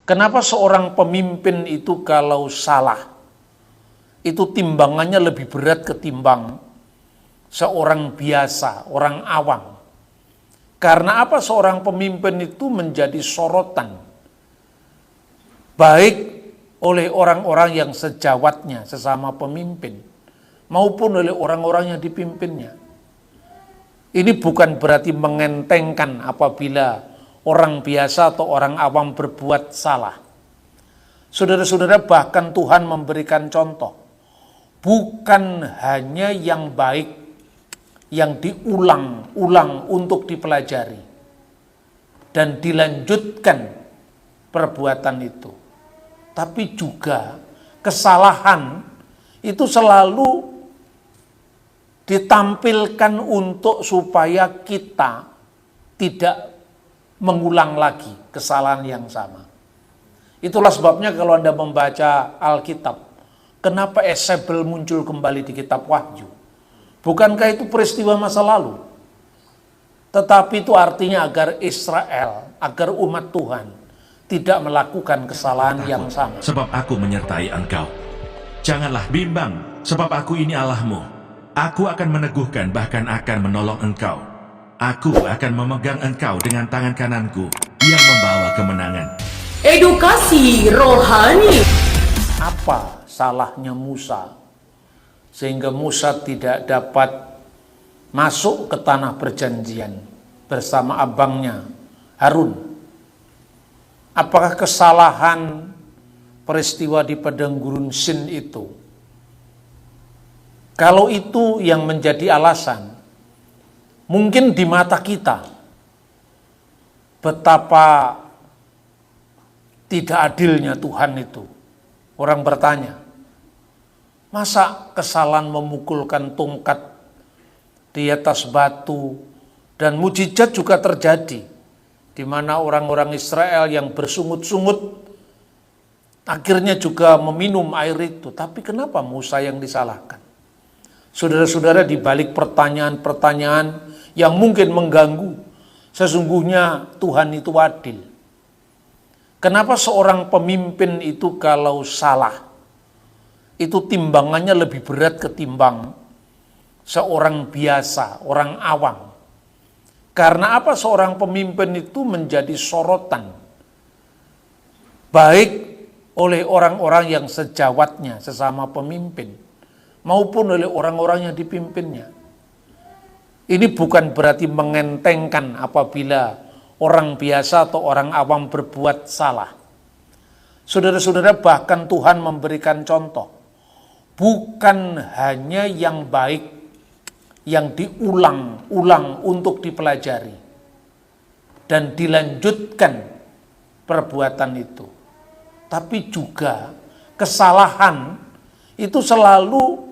Kenapa seorang pemimpin itu kalau salah, itu timbangannya lebih berat ketimbang seorang biasa, orang awam. Karena apa? Seorang pemimpin itu menjadi sorotan, baik oleh orang-orang yang sejawatnya, sesama pemimpin, maupun oleh orang-orang yang dipimpinnya. Ini bukan berarti mengentengkan apabila orang biasa atau orang awam berbuat salah. Saudara-saudara, bahkan Tuhan memberikan contoh. Bukan hanya yang baik, yang diulang-ulang untuk dipelajari dan dilanjutkan perbuatan itu. Tapi juga kesalahan itu selalu ditampilkan untuk supaya kita tidak mengulang lagi kesalahan yang sama. Itulah sebabnya kalau Anda membaca Alkitab, kenapa Yezebel muncul kembali di kitab Wahyu? Bukankah itu peristiwa masa lalu? Tetapi itu artinya agar Israel, agar umat Tuhan tidak melakukan kesalahan yang sama. Sebab aku menyertai engkau. Janganlah bimbang, sebab aku ini Allahmu. Aku akan meneguhkan, bahkan akan menolong engkau. Aku akan memegang engkau dengan tangan kananku yang membawa kemenangan. Edukasi rohani. Apa salahnya Musa sehingga Musa tidak dapat masuk ke tanah perjanjian bersama abangnya Harun? Apakah kesalahan peristiwa di padang gurun Sin itu? Kalau itu yang menjadi alasan, mungkin di mata kita betapa tidak adilnya Tuhan itu. Orang bertanya, masa kesalahan memukulkan tongkat di atas batu, dan mujizat juga terjadi, di mana orang-orang Israel yang bersungut-sungut akhirnya juga meminum air itu. Tapi kenapa Musa yang disalahkan? Saudara-saudara, di balik pertanyaan-pertanyaan yang mungkin mengganggu, sesungguhnya Tuhan itu adil. Kenapa seorang pemimpin itu kalau salah, itu timbangannya lebih berat ketimbang seorang biasa, orang awam? Karena apa? Seorang pemimpin itu menjadi sorotan, baik oleh orang-orang yang sejawatnya, sesama pemimpin, maupun oleh orang-orang yang dipimpinnya. Ini bukan berarti mengentengkan apabila orang biasa atau orang awam berbuat salah. Saudara-saudara, bahkan Tuhan memberikan contoh. Bukan hanya yang baik, yang diulang-ulang untuk dipelajari dan dilanjutkan perbuatan itu. Tapi juga kesalahan itu selalu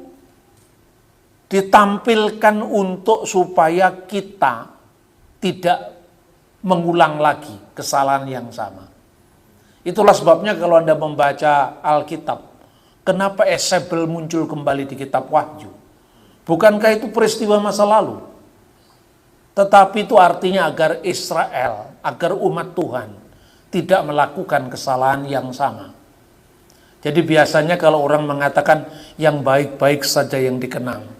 ditampilkan untuk supaya kita tidak mengulang lagi kesalahan yang sama. Itulah sebabnya kalau Anda membaca Alkitab, kenapa Yezebel muncul kembali di kitab Wahyu? Bukankah itu peristiwa masa lalu? Tetapi itu artinya agar Israel, agar umat Tuhan tidak melakukan kesalahan yang sama. Jadi biasanya kalau orang mengatakan yang baik-baik saja yang dikenang,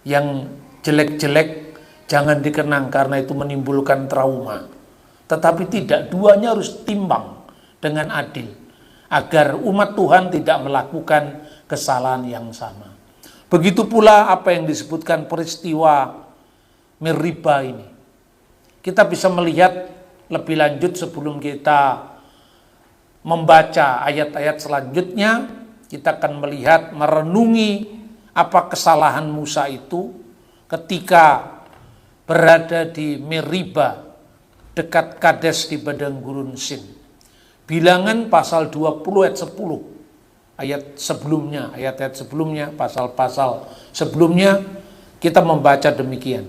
yang jelek-jelek jangan dikenang karena itu menimbulkan trauma. Tetapi tidak, duanya harus timbang dengan adil, agar umat Tuhan tidak melakukan kesalahan yang sama. Begitu pula apa yang disebutkan peristiwa Meribah ini. Kita bisa melihat lebih lanjut sebelum kita membaca ayat-ayat selanjutnya. Kita akan melihat, merenungi apa kesalahan Musa itu ketika berada di Meribah, dekat Kades di padang gurun Sin. Bilangan pasal 20 ayat 10, ayat-ayat sebelumnya, pasal-pasal sebelumnya, kita membaca demikian.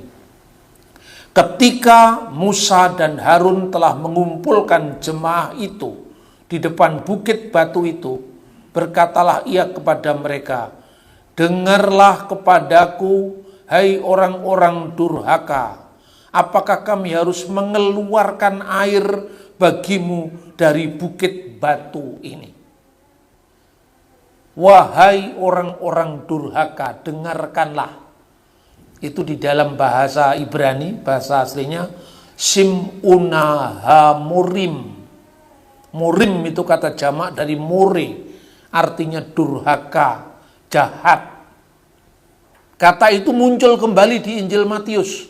Ketika Musa dan Harun telah mengumpulkan jemaah itu di depan bukit batu itu, berkatalah ia kepada mereka, dengarlah kepadaku, hai orang-orang durhaka, apakah kami harus mengeluarkan air bagimu dari bukit batu ini. Wahai orang-orang durhaka, dengarkanlah. Itu di dalam bahasa Ibrani, bahasa aslinya Sim'una Hamurim. Murim itu kata jamak dari more, artinya durhaka, jahat. Kata itu muncul kembali di Injil Matius.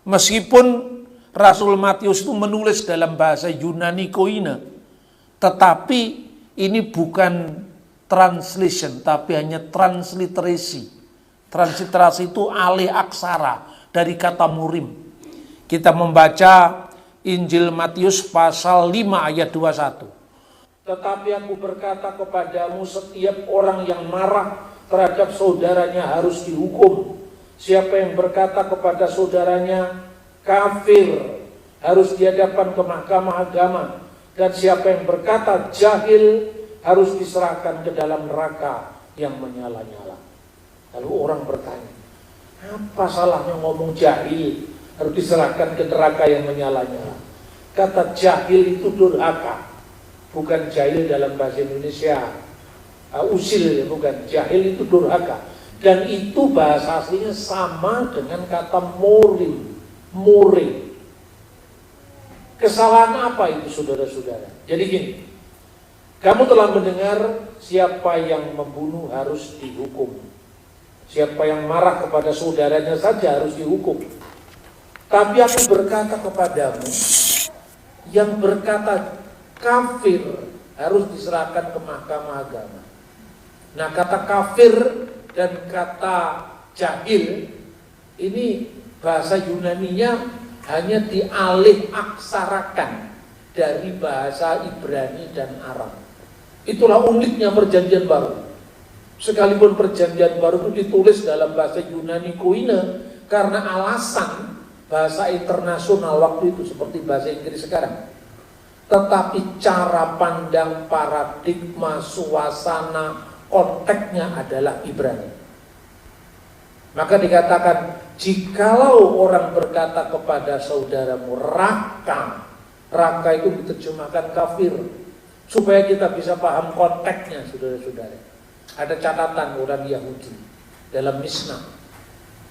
Meskipun Rasul Matius itu menulis dalam bahasa Yunani Koine, tetapi ini bukan translation, tapi hanya transliterasi. Transliterasi itu alih aksara dari kata murim. Kita membaca Injil Matius pasal 5 ayat 21. Tetapi aku berkata kepadamu, setiap orang yang marah terhadap saudaranya harus dihukum. Siapa yang berkata kepada saudaranya kafir harus dihadapkan ke mahkamah agama. Dan siapa yang berkata jahil harus diserahkan ke dalam neraka yang menyala-nyala. Lalu orang bertanya, apa salahnya ngomong jahil harus diserahkan ke neraka yang menyala-nyala? Kata jahil itu durhaka, bukan jahil dalam bahasa Indonesia usil, bukan. Jahil itu durhaka, dan itu bahasa aslinya sama dengan kata morim, more. Kesalahan apa itu, saudara-saudara? Jadi gini, kamu telah mendengar siapa yang membunuh harus dihukum, siapa yang marah kepada saudaranya saja harus dihukum. Tapi aku berkata kepadamu, yang berkata kafir harus diserahkan ke mahkamah agama. Nah, kata kafir dan kata jahil ini bahasa Yunaninya hanya dialih aksarakan dari bahasa Ibrani dan Arab. Itulah uniknya perjanjian baru. Sekalipun perjanjian baru itu ditulis dalam bahasa Yunani Koine karena alasan bahasa internasional waktu itu seperti bahasa Inggris sekarang. Tetapi cara pandang, paradigma, suasana, konteksnya adalah Ibrani. Maka dikatakan, jikalau orang berkata kepada saudaramu raka, raka itu diterjemahkan kafir. Supaya kita bisa paham konteksnya, saudara-saudara. Ada catatan orang Yahudi dalam Mishnah.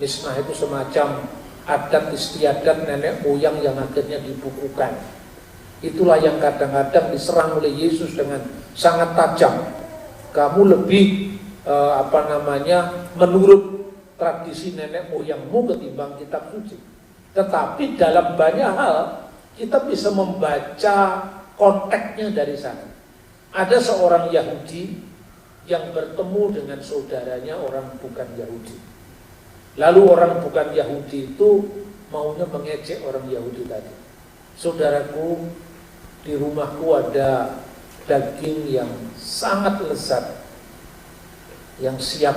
Mishnah itu semacam adat istiadat nenek moyang yang akhirnya dibukukan. Itulah yang kadang-kadang diserang oleh Yesus dengan sangat tajam. Kamu lebih menurut tradisi nenek moyangmu ketimbang kitab suci. Tetapi dalam banyak hal kita bisa membaca konteksnya dari sana. Ada seorang Yahudi yang bertemu dengan saudaranya orang bukan Yahudi. Lalu orang bukan Yahudi itu maunya mengejek orang Yahudi tadi. Saudaraku, di rumahku ada daging yang sangat lezat yang siap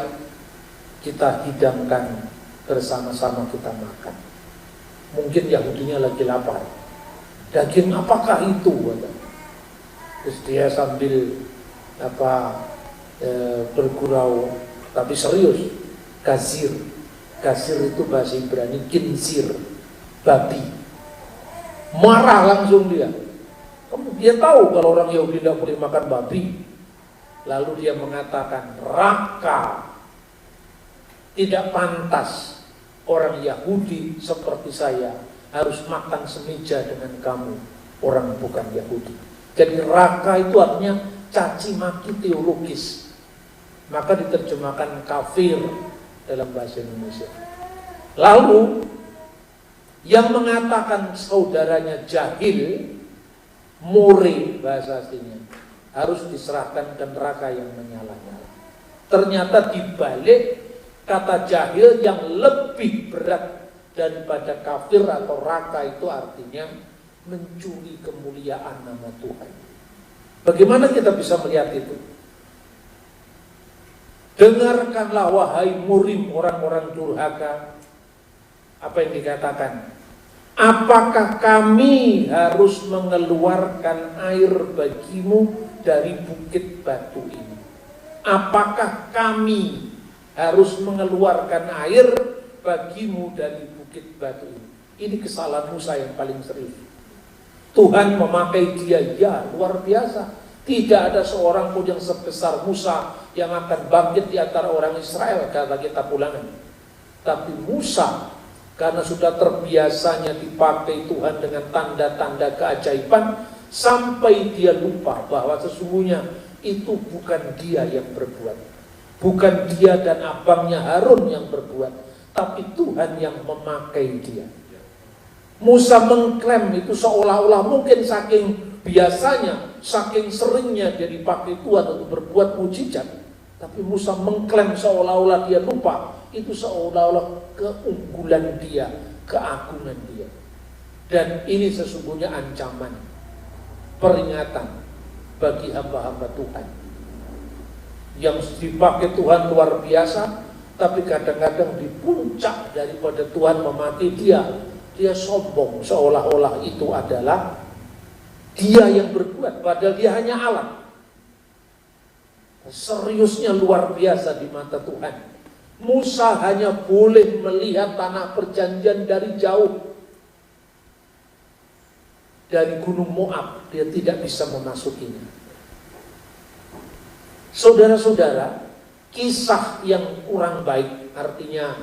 kita hidangkan bersama-sama kita makan. Mungkin Yahudinya lagi lapar. Daging apakah itu? Terus dia sambil bergurau tapi serius. Gazir. Gazir itu bahasa Ibrani kinsir, babi. Marah langsung dia. Dia tahu kalau orang Yahudi tidak boleh makan babi. Lalu dia mengatakan, raka, tidak pantas orang Yahudi seperti saya harus makan semeja dengan kamu, orang bukan Yahudi. Jadi raka itu artinya caci maki teologis. Maka diterjemahkan kafir dalam bahasa Indonesia. Lalu yang mengatakan saudaranya jahil, more bahasa aslinya, harus diserahkan ke neraka yang menyala-nyala. Ternyata dibalik kata jahil yang lebih berat daripada kafir atau raka itu artinya mencuri kemuliaan nama Tuhan. Bagaimana kita bisa melihat itu? Dengarkanlah wahai murim orang-orang durhaka. Apa yang dikatakan? Apakah kami harus mengeluarkan air bagimu dari bukit batu ini? Apakah kami harus mengeluarkan air bagimu dari bukit batu ini? Ini kesalahan Musa yang paling serius. Tuhan memakai dia, ya luar biasa. Tidak ada seorang pun yang sebesar Musa yang akan bangkit di antara orang Israel, kata kitab Ulangan. Tapi Musa, karena sudah terbiasanya dipakai Tuhan dengan tanda-tanda keajaiban, sampai dia lupa bahwa sesungguhnya itu bukan dia yang berbuat. Bukan dia dan abangnya Harun yang berbuat, tapi Tuhan yang memakai dia. Musa mengklaim itu seolah-olah mungkin saking biasanya, saking seringnya dia dipakai Tuhan untuk berbuat mujizat. Tapi Musa mengklaim seolah-olah dia lupa, itu seolah-olah keunggulan dia, keagungan dia. Dan ini sesungguhnya ancaman, peringatan bagi hamba-hamba Tuhan. Yang dipakai Tuhan luar biasa, tapi kadang-kadang di puncak daripada Tuhan memakai dia, dia sombong seolah-olah itu adalah dia yang berbuat, padahal dia hanya alat. Seriusnya luar biasa di mata Tuhan. Musa hanya boleh melihat tanah perjanjian dari jauh, dari gunung Moab. Dia tidak bisa memasukinya. Saudara-saudara, kisah yang kurang baik, artinya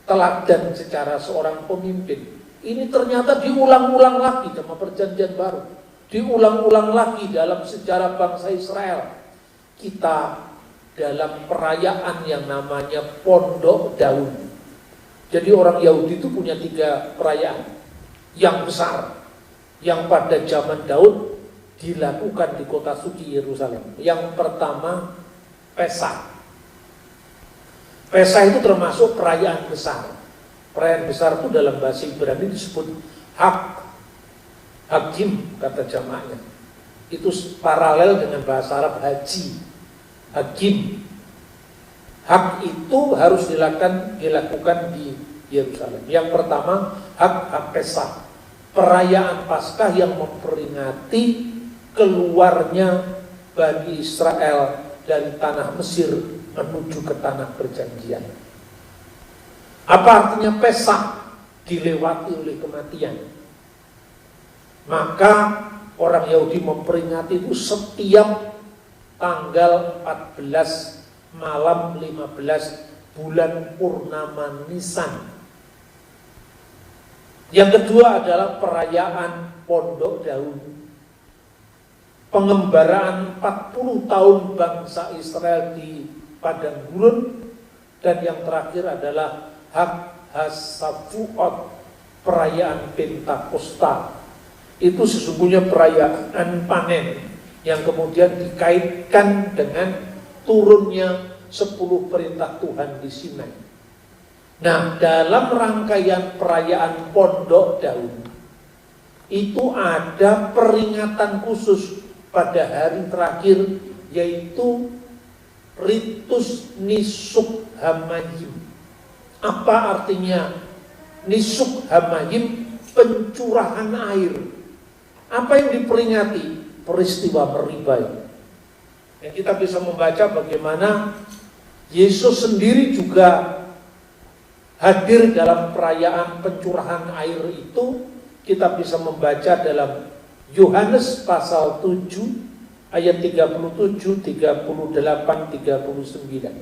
teladan secara seorang pemimpin, ini ternyata diulang-ulang lagi dalam perjanjian baru, diulang-ulang lagi dalam sejarah bangsa Israel. Kita dalam perayaan yang namanya Pondok Daun. Jadi orang Yahudi itu punya 3 perayaan yang besar, yang pada zaman Daud dilakukan di kota suci Yerusalem. Yang pertama, Pesa. Pesa itu termasuk perayaan besar. Perayaan besar itu dalam bahasa Ibrani disebut Hakim, kata jamaknya. Itu paralel dengan bahasa Arab haji. Hakim. Hak itu harus dilakukan di Yerusalem. Yang pertama, Hak Pesah, perayaan Paskah yang memperingati keluarnya Bani Israel dari tanah Mesir menuju ke tanah perjanjian. Apa artinya Pesah? Dilewati oleh kematian. Maka orang Yahudi memperingati itu setiap tanggal 14 malam 15 bulan purnama Nisan. Yang kedua adalah perayaan Pondok Daun, pengembaraan 40 tahun bangsa Israel di padang gurun. Dan yang terakhir adalah Hak Hasafuot, perayaan Pentakosta. Itu sesungguhnya perayaan panen yang kemudian dikaitkan dengan turunnya 10 perintah Tuhan di Sinai. Nah, dalam rangkaian perayaan Pondok Daun itu ada peringatan khusus pada hari terakhir, yaitu Ritus Nisuk Hamayim. Apa artinya Nisuk Hamayim? Pencurahan air. Apa yang diperingati? Peristiwa meribai. Dan kita bisa membaca bagaimana Yesus sendiri juga hadir dalam perayaan pencurahan air itu. Kita bisa membaca dalam Yohanes pasal 7 ayat 37, 38, 39.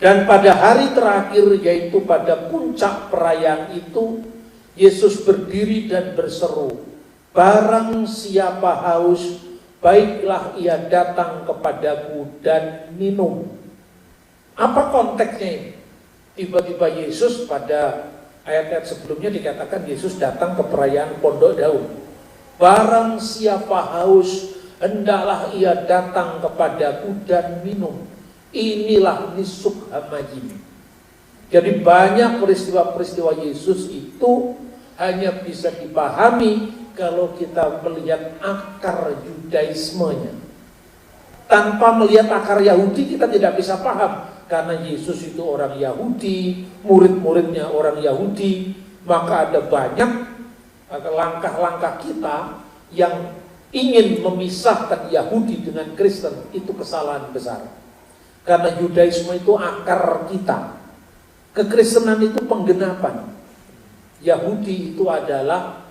Dan pada hari terakhir, yaitu pada puncak perayaan itu, Yesus berdiri dan berseru, "Barang siapa haus, baiklah ia datang kepadaku dan minum." Apa konteksnya ini? Tiba-tiba Yesus pada ayat-ayat sebelumnya dikatakan Yesus datang ke perayaan Pondok Daun. Barang siapa haus, hendaklah ia datang kepadaku dan minum. Inilah Nisuk Hamayim. Jadi banyak peristiwa-peristiwa Yesus itu hanya bisa dipahami kalau kita melihat akar Yudaismenya. Tanpa melihat akar Yahudi kita tidak bisa paham. Karena Yesus itu orang Yahudi, murid-muridnya orang Yahudi, maka ada banyak langkah-langkah kita yang ingin memisahkan Yahudi dengan Kristen. Itu kesalahan besar. Karena Yudaisme itu akar kita. Kekristenan itu penggenapan. Yahudi itu adalah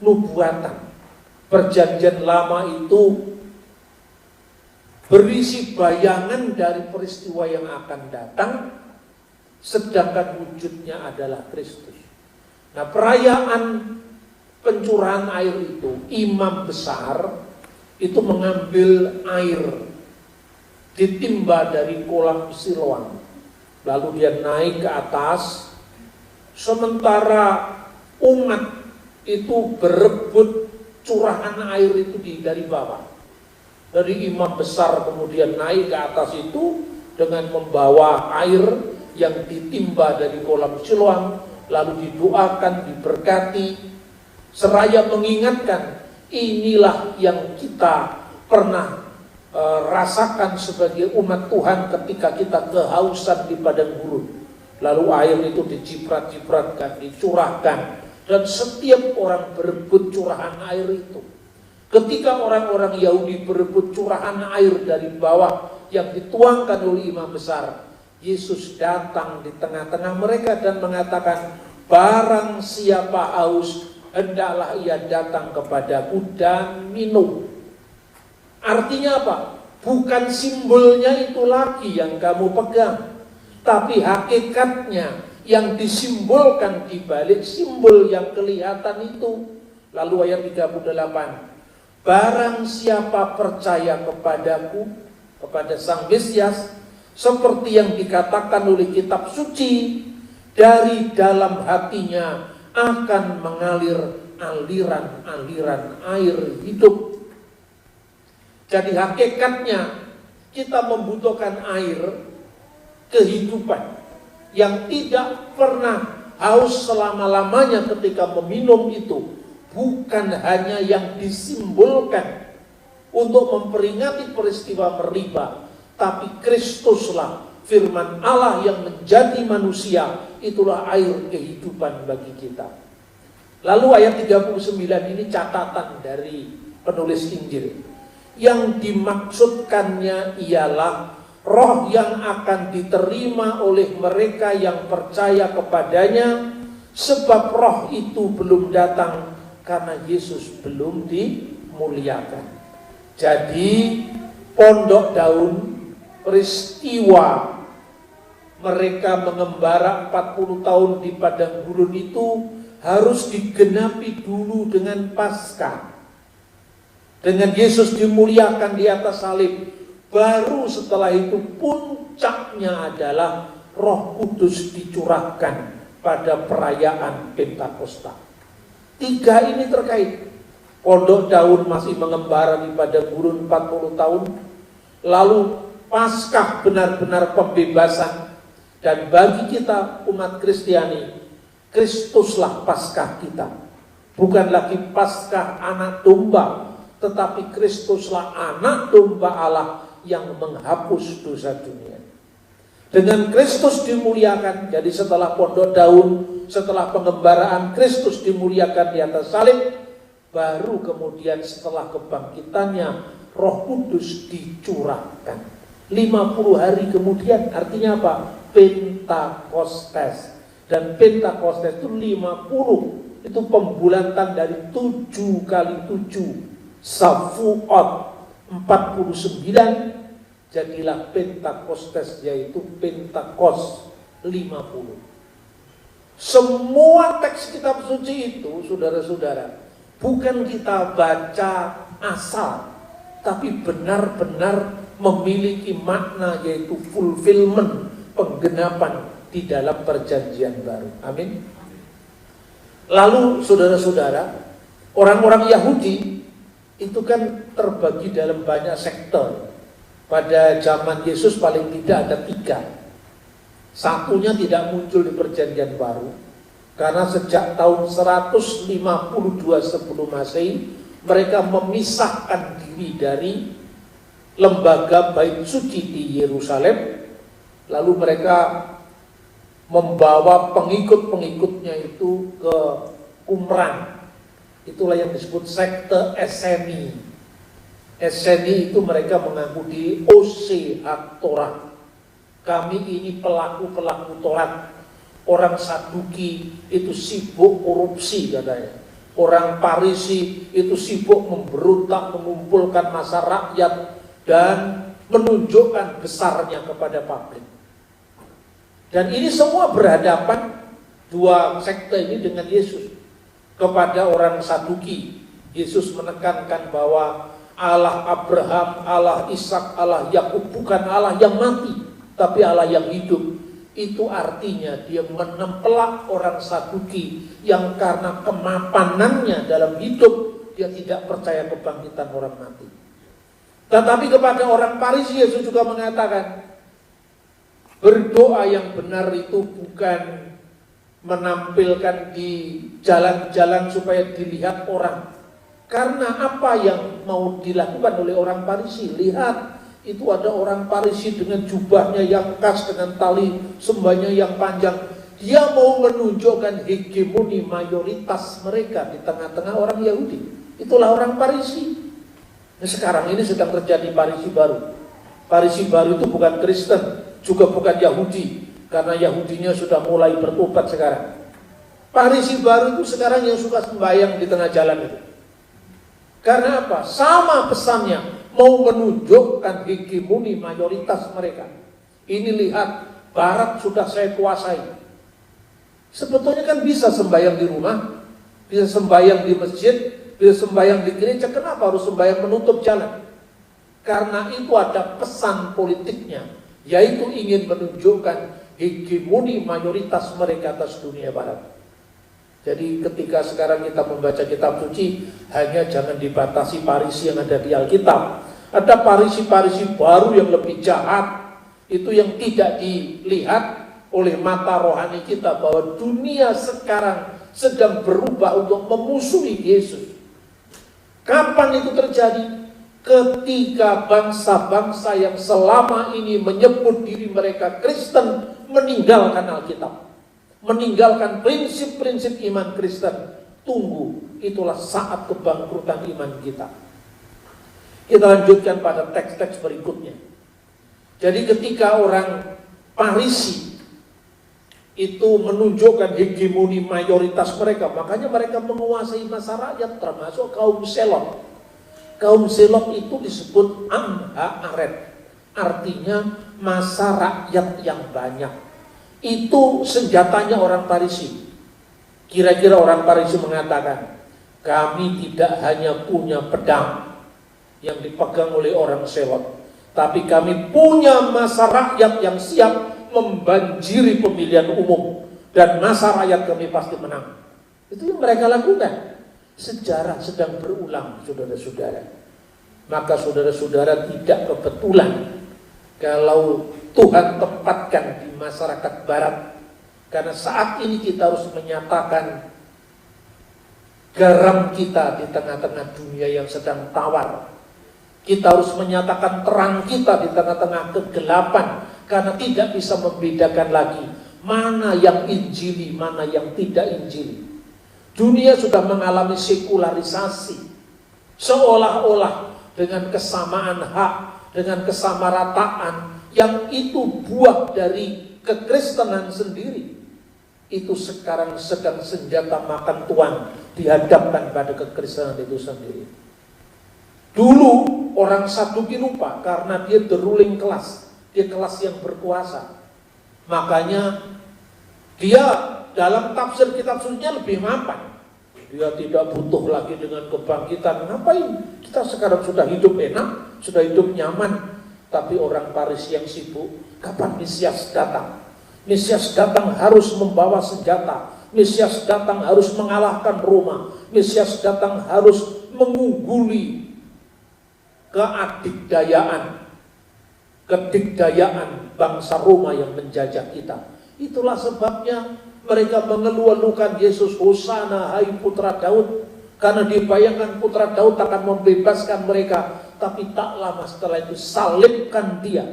nubuatan. Perjanjian lama itu berisi bayangan dari peristiwa yang akan datang, sedangkan wujudnya adalah Kristus. Nah, perayaan pencurahan air itu, imam besar itu mengambil air ditimba dari kolam Siloam, lalu dia naik ke atas, sementara umat itu berebut curahan air itu dari bawah. Dari imam besar kemudian naik ke atas itu dengan membawa air yang ditimba dari kolam Siloam, lalu didoakan, diberkati, seraya mengingatkan inilah yang kita pernah rasakan sebagai umat Tuhan ketika kita kehausan di padang gurun. Lalu air itu diciprat-cipratkan, dicurahkan, dan setiap orang berebut curahan air itu. Ketika orang-orang Yahudi berebut curahan air dari bawah yang dituangkan oleh imam besar, Yesus datang di tengah-tengah mereka dan mengatakan, barang siapa haus, hendaklah ia datang kepadaku dan minum. Artinya apa? Bukan simbolnya itu lagi yang kamu pegang, tapi hakikatnya yang disimbolkan di balik simbol yang kelihatan itu. Lalu ayat 38, barang siapa percaya kepadaku, kepada Sang Mesias, seperti yang dikatakan oleh kitab suci, dari dalam hatinya akan mengalir aliran-aliran air hidup. Jadi hakikatnya kita membutuhkan air kehidupan yang tidak pernah haus selama-lamanya ketika meminum itu. Bukan hanya yang disimbolkan untuk memperingati peristiwa meriba, tapi Kristuslah firman Allah yang menjadi manusia, itulah air kehidupan bagi kita. Lalu ayat 39 ini catatan dari penulis Injil. Yang dimaksudkannya ialah roh yang akan diterima oleh mereka yang percaya kepadanya, sebab roh itu belum datang karena Yesus belum dimuliakan. Jadi pondok daun, peristiwa mereka mengembara 40 tahun di padang gurun itu harus digenapi dulu dengan Paskah. Dengan Yesus dimuliakan di atas salib, baru setelah itu puncaknya adalah Roh Kudus dicurahkan pada perayaan Pentakosta. Tiga ini terkait. Pondok daun masih mengembara di padang gurun 40 tahun. Lalu Paskah benar-benar pembebasan. Dan bagi kita umat Kristiani, Kristuslah Paskah kita. Bukan lagi Paskah anak domba, tetapi Kristuslah anak domba Allah yang menghapus dosa dunia. Dengan Kristus dimuliakan, jadi setelah pondok daun, setelah pengembaraan Kristus dimuliakan di atas salib, baru kemudian setelah kebangkitannya Roh Kudus dicurahkan. 50 hari kemudian, artinya apa? Pentakostes. Dan Pentakostes itu 50, itu pembulatan dari 7 kali 7. Safuot 49, jadilah Pentakostes, yaitu Pentakos 50. Semua teks kitab suci itu, saudara-saudara, bukan kita baca asal, tapi benar-benar memiliki makna, yaitu fulfillment, penggenapan di dalam perjanjian baru. Amin. Lalu saudara-saudara, orang-orang Yahudi itu kan terbagi dalam banyak sektor. Pada zaman Yesus paling tidak ada 3. Satunya tidak muncul di perjanjian baru, karena sejak tahun 152 sebelum Masehi mereka memisahkan diri dari lembaga bait suci di Yerusalem. Lalu mereka membawa pengikut-pengikutnya itu ke Qumran. Itulah yang disebut sekte Esseni. Esseni itu mereka mengaku di OC Torah. Kami ini pelaku-pelaku Taurat. Orang Saduki itu sibuk korupsi katanya. Orang Farisi itu sibuk memberontak, mengumpulkan massa rakyat, dan menunjukkan besarnya kepada publik. Dan ini semua berhadapan, dua sekte ini dengan Yesus. Kepada orang Saduki, Yesus menekankan bahwa Allah Abraham, Allah Ishak, Allah Yakub bukan Allah yang mati, tapi Allah yang hidup. Itu artinya dia menempelak orang Saduki yang karena kemapanannya dalam hidup, dia tidak percaya kebangkitan orang mati. Tetapi kepada orang Farisi, Yesus juga mengatakan, berdoa yang benar itu bukan menampilkan di jalan-jalan supaya dilihat orang. Karena apa yang mau dilakukan oleh orang Farisi? Lihat, itu ada orang Farisi dengan jubahnya yang khas, dengan tali sembahnya yang panjang. Dia mau menunjukkan hegemoni mayoritas mereka di tengah-tengah orang Yahudi. Itulah orang Farisi. Nah, sekarang ini sedang terjadi Farisi baru. Farisi baru itu bukan Kristen, juga bukan Yahudi, karena Yahudinya sudah mulai bertobat sekarang. Farisi baru itu sekarang yang suka sembahyang di tengah jalan itu. Karena apa? Sama pesannya, mau menunjukkan hegemoni mayoritas mereka. Ini lihat, Barat sudah saya kuasai. Sebetulnya kan bisa sembahyang di rumah, bisa sembahyang di masjid, bisa sembahyang di gereja. Kenapa harus sembahyang menutup jalan? Karena itu ada pesan politiknya, yaitu ingin menunjukkan hegemoni mayoritas mereka atas dunia Barat. Jadi ketika sekarang kita membaca kitab suci, hanya jangan dibatasi Farisi yang ada di Alkitab. Ada Farisi-Farisi baru yang lebih jahat, itu yang tidak dilihat oleh mata rohani kita, bahwa dunia sekarang sedang berubah untuk memusuhi Yesus. Kapan itu terjadi? Ketika bangsa-bangsa yang selama ini menyebut diri mereka Kristen meninggalkan Alkitab, meninggalkan prinsip-prinsip iman Kristen. Tunggu, itulah saat kebangkrutan iman kita. Kita lanjutkan pada teks-teks berikutnya. Jadi ketika orang Farisi itu menunjukkan hegemoni mayoritas mereka, makanya mereka menguasai massa rakyat, termasuk kaum Selot. Kaum Selot itu disebut Amha-Aret, artinya massa rakyat yang banyak. Itu senjatanya orang Farisi. Kira-kira orang Farisi mengatakan, kami tidak hanya punya pedang yang dipegang oleh orang Selot, tapi kami punya massa rakyat yang siap membanjiri pemilihan umum, dan massa rakyat kami pasti menang. Itu yang mereka lakukan. Sejarah sedang berulang, saudara-saudara. Maka saudara-saudara tidak kebetulan kalau Tuhan tempatkan di masyarakat Barat. Karena saat ini kita harus menyatakan garam kita di tengah-tengah dunia yang sedang tawar. Kita harus menyatakan terang kita di tengah-tengah kegelapan. Karena tidak bisa membedakan lagi mana yang injili, mana yang tidak injili. Dunia sudah mengalami sekularisasi. Seolah-olah dengan kesamaan hak, dengan kesamarataan, yang itu buah dari kekristenan sendiri, itu sekarang sedang senjata makan tuan dihadapkan pada kekristenan itu sendiri. Dulu orang Saduki lupa karena dia the ruling class, dia kelas yang berkuasa. Makanya dia dalam tafsir kitab sucinya lebih mapan. Dia tidak butuh lagi dengan kebangkitan. Ngapain? Kita sekarang sudah hidup enak, sudah hidup nyaman. Tapi orang Farisi yang sibuk, kapan Mesias datang? Mesias datang harus membawa senjata. Mesias datang harus mengalahkan Roma. Mesias datang harus mengungguli kedikdayaan bangsa Roma yang menjajah kita. Itulah sebabnya mereka mengeluh-elukan Yesus, Hosana hai putra Daud, karena dibayangkan putra Daud akan membebaskan mereka. Tapi tak lama setelah itu salibkan dia,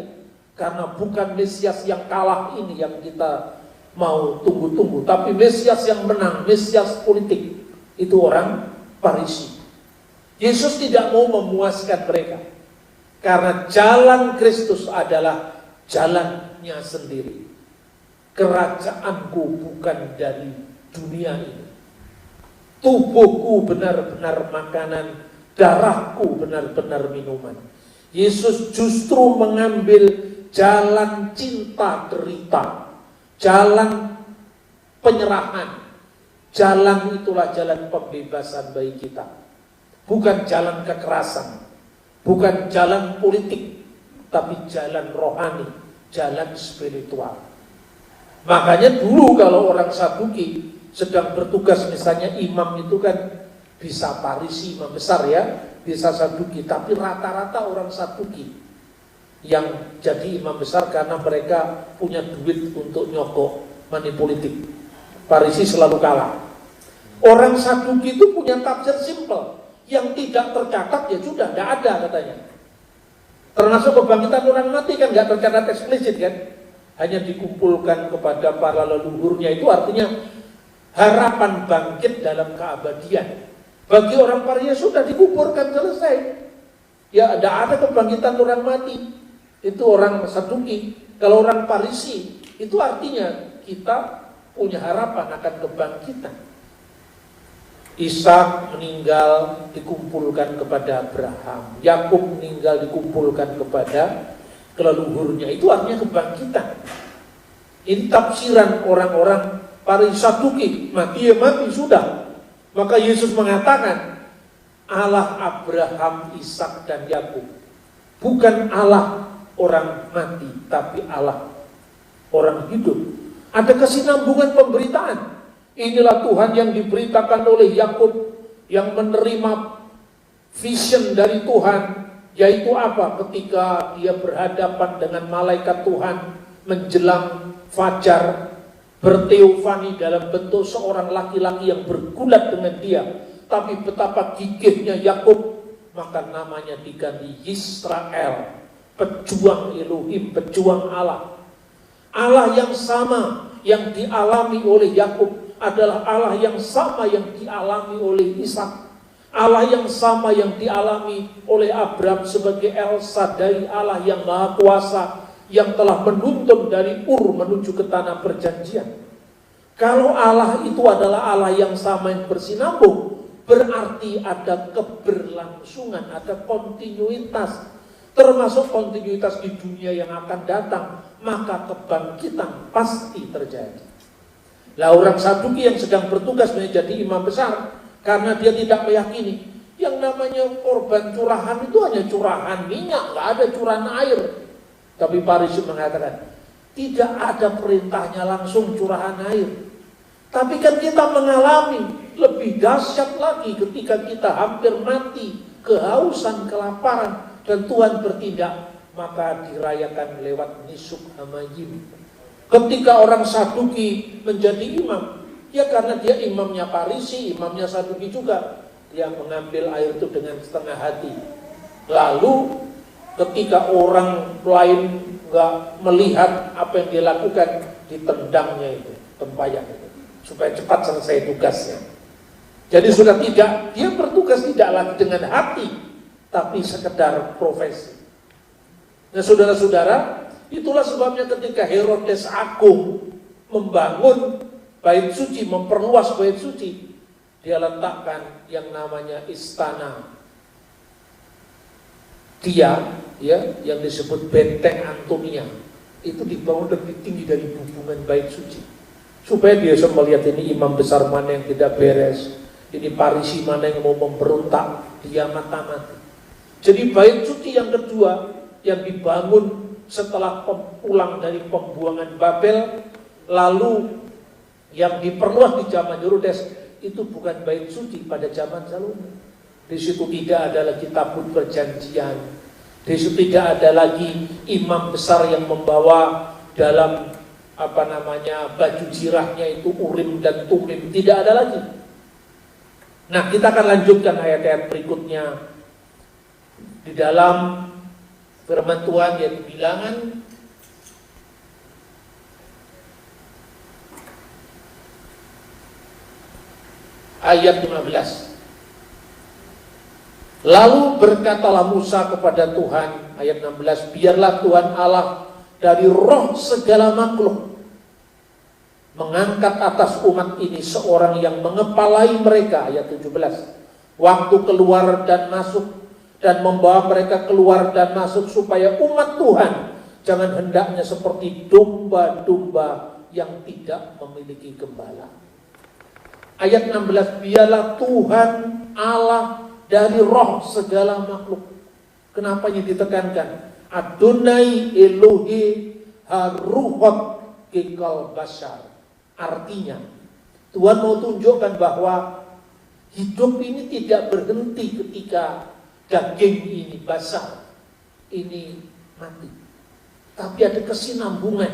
karena bukan Mesias yang kalah ini yang kita mau tunggu-tunggu, tapi Mesias yang menang, Mesias politik. Itu orang Farisi. Yesus tidak mau memuaskan mereka, karena jalan Kristus adalah jalannya tubuhku benar-benar makanan, darahku benar-benar minuman. Yesus justru mengambil jalan cinta derita, jalan penyerahan. Jalan itulah jalan pembebasan bagi kita. Bukan jalan kekerasan, bukan jalan politik, tapi jalan rohani, jalan spiritual. Makanya dulu kalau orang Saduki sedang bertugas, misalnya imam itu kan bisa Parisi, imam besar ya, bisa Saduki, tapi rata-rata orang Saduki yang jadi imam besar karena mereka punya duit untuk nyokok money politik. Parisi selalu kalah. Orang Saduki itu punya tafsir simple, yang tidak tercatat ya sudah, tidak ada katanya. Termasuk kebangkitan orang mati kan nggak tercatat eksplisit kan, hanya dikumpulkan kepada para leluhurnya, itu artinya harapan bangkit dalam keabadian. Bagi orang Parisi sudah dikuburkan, selesai. Ya, tidak ada kebangkitan orang mati. Itu orang Saduki. Kalau orang Parisi, itu artinya kita punya harapan akan kebangkitan. Ishak meninggal dikumpulkan kepada Abraham. Yakub meninggal dikumpulkan kepada leluhurnya. Itu artinya kebangkitan. Ini tafsiran orang-orang Parisi Saduki. Mati ya mati, sudah. Maka Yesus mengatakan Allah Abraham, Ishak dan Yakub, bukan Allah orang mati, tapi Allah orang hidup. Ada kesinambungan pemberitaan. Inilah Tuhan yang diberitakan oleh Yakub, yang menerima vision dari Tuhan, yaitu apa? Ketika dia berhadapan dengan malaikat Tuhan menjelang fajar, berteofani dalam bentuk seorang laki-laki yang bergulat dengan dia. Tapi betapa gigihnya Yakub, maka namanya diganti Yisrael, pejuang Elohim, pejuang Allah. Allah yang sama yang dialami oleh Yakub adalah Allah yang sama yang dialami oleh Ishak. Allah yang sama yang dialami oleh Abraham sebagai El Shaddai, Allah yang Maha Kuasa, yang telah menuntun dari Ur menuju ke tanah perjanjian. Kalau Allah itu adalah Allah yang sama yang bersinambung, berarti ada keberlangsungan, ada kontinuitas, termasuk kontinuitas di dunia yang akan datang, maka kebangkitan pasti terjadi. Lah orang Saduki yang sedang bertugas menjadi imam besar, karena dia tidak meyakini yang namanya korban curahan itu hanya curahan minyak, nggak ada curahan air. Tapi Parisi mengatakan tidak ada perintahnya langsung curahan air. Tapi kan kita mengalami lebih dahsyat lagi ketika kita hampir mati, kehausan, kelaparan, dan Tuhan bertindak, maka dirayakan lewat nisuk hamayim. Ketika orang Saduki menjadi imam, ya karena dia imamnya Parisi, imamnya Saduki juga, dia mengambil air itu dengan setengah hati. Lalu ketika orang lain nggak melihat apa yang dia lakukan, ditendangnya itu, tempayan itu, supaya cepat selesai tugasnya. Jadi sudah tidak, dia bertugas tidak lagi dengan hati, tapi sekedar profesi. Nah saudara-saudara, itulah sebabnya ketika Herodes Agung membangun bait suci, memperluas bait suci, dia letakkan yang namanya istana dia, ya, yang disebut benteng Antonia, itu dibangun lebih tinggi dari hubungan bait suci, supaya dia bisa melihat ini imam besar mana yang tidak beres, ini Parisi mana yang mau memberontak, dia mata-mati. Jadi bait suci yang kedua yang dibangun setelah pulang dari pembuangan Babel, lalu yang diperluas di zaman Herodes, itu bukan bait suci pada zaman Salomo. Di situ tidak ada lagi tabut perjanjian, di situ tidak ada lagi imam besar yang membawa dalam baju jirahnya itu Urim dan Tumim, tidak ada lagi. Nah, kita akan lanjutkan ayat-ayat berikutnya di dalam firman Tuhan, yaitu Bilangan ayat 15. Lalu berkatalah Musa kepada Tuhan, ayat 16, biarlah Tuhan Allah dari roh segala makhluk mengangkat atas umat ini seorang yang mengepalai mereka, ayat 17, waktu keluar dan masuk, dan membawa mereka keluar dan masuk, supaya umat Tuhan jangan hendaknya seperti domba-domba yang tidak memiliki gembala. Ayat 16, biarlah Tuhan Allah dari roh segala makhluk. Kenapa ini ditekankan? Adonai Elohe Haruhot Kekal Basar. Artinya, Tuhan mau tunjukkan bahwa hidup ini tidak berhenti ketika daging ini basah, ini mati. Tapi ada kesinambungan.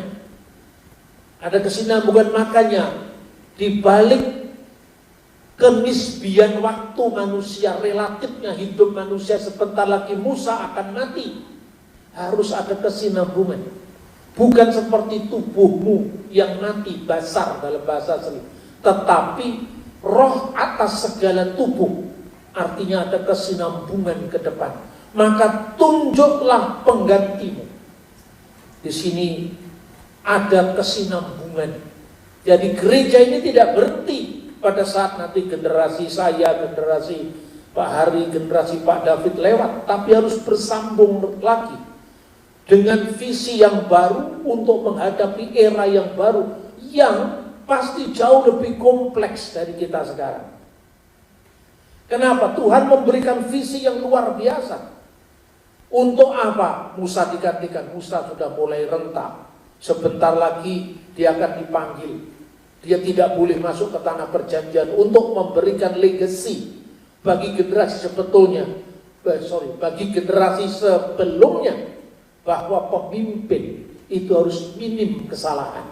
Ada kesinambungan, makanya di balik kenisbian waktu manusia, relatifnya hidup manusia sebentar lagi Musa akan mati. Harus ada kesinambungan. Bukan seperti tubuhmu yang mati basar dalam bahasa asli, tetapi roh atas segala tubuh. Artinya ada kesinambungan ke depan. Maka tunjuklah penggantimu. Di sini ada kesinambungan. Jadi gereja ini tidak berhenti pada saat nanti generasi saya, generasi Pak Hari, generasi Pak David lewat, tapi harus bersambung lagi dengan visi yang baru untuk menghadapi era yang baru, yang pasti jauh lebih kompleks dari kita sekarang. Kenapa? Tuhan memberikan visi yang luar biasa. Untuk apa? Musa digantikan. Musa sudah mulai renta. Sebentar lagi dia akan dipanggil. Dia tidak boleh masuk ke tanah perjanjian untuk memberikan legacy bagi generasi sebetulnya. Bagi generasi sebelumnya, bahwa pemimpin itu harus minim kesalahan.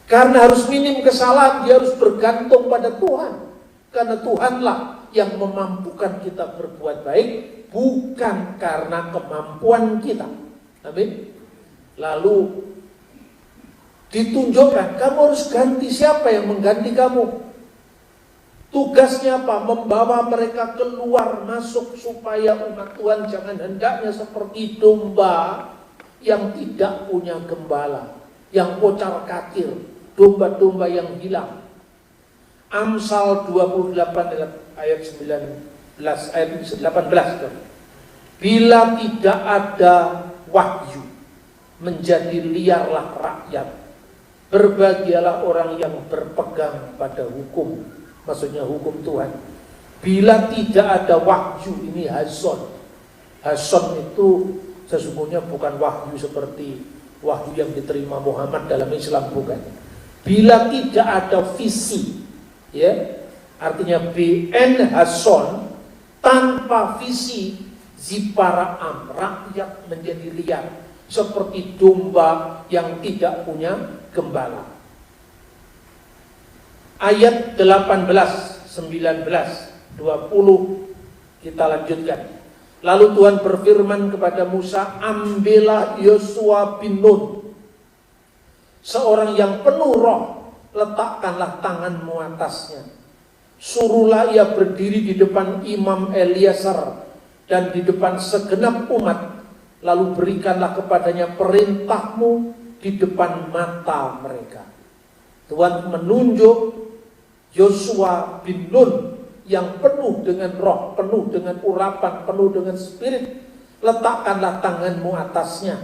Karena harus minim kesalahan, dia harus bergantung pada Tuhan. Karena Tuhanlah yang memampukan kita berbuat baik, bukan karena kemampuan kita. Amin. Lalu ditunjukkan, kamu harus ganti. Siapa yang mengganti kamu? Tugasnya apa? Membawa mereka keluar masuk, supaya umat Tuhan jangan hendaknya seperti domba yang tidak punya gembala, yang kocar kacir, domba-domba yang hilang. Amsal 28 ayat 19 ayat 18. Bila tidak ada wahyu, menjadi liarlah rakyat. Berbahagialah orang yang berpegang pada hukum. Maksudnya hukum Tuhan. Bila tidak ada wahyu, ini hazon. Hazon itu sesungguhnya bukan wahyu seperti wahyu yang diterima Muhammad dalam Islam, bukan. Bila tidak ada visi, ya, artinya BN hazon, tanpa visi, ziparaam, rakyat menjadi liar, seperti domba yang tidak punya gembala. Ayat 18, 19, 20 kita lanjutkan. Lalu Tuhan berfirman kepada Musa, ambillah Yosua bin Nun, seorang yang penuh roh, letakkanlah tanganmu atasnya. Suruhlah ia berdiri di depan Imam Eliasar dan di depan segenap umat. Lalu berikanlah kepadanya perintahmu di depan mata mereka. Tuhan menunjuk Yosua bin Nun yang penuh dengan roh, penuh dengan urapan, penuh dengan spirit. Letakkanlah tanganmu atasnya.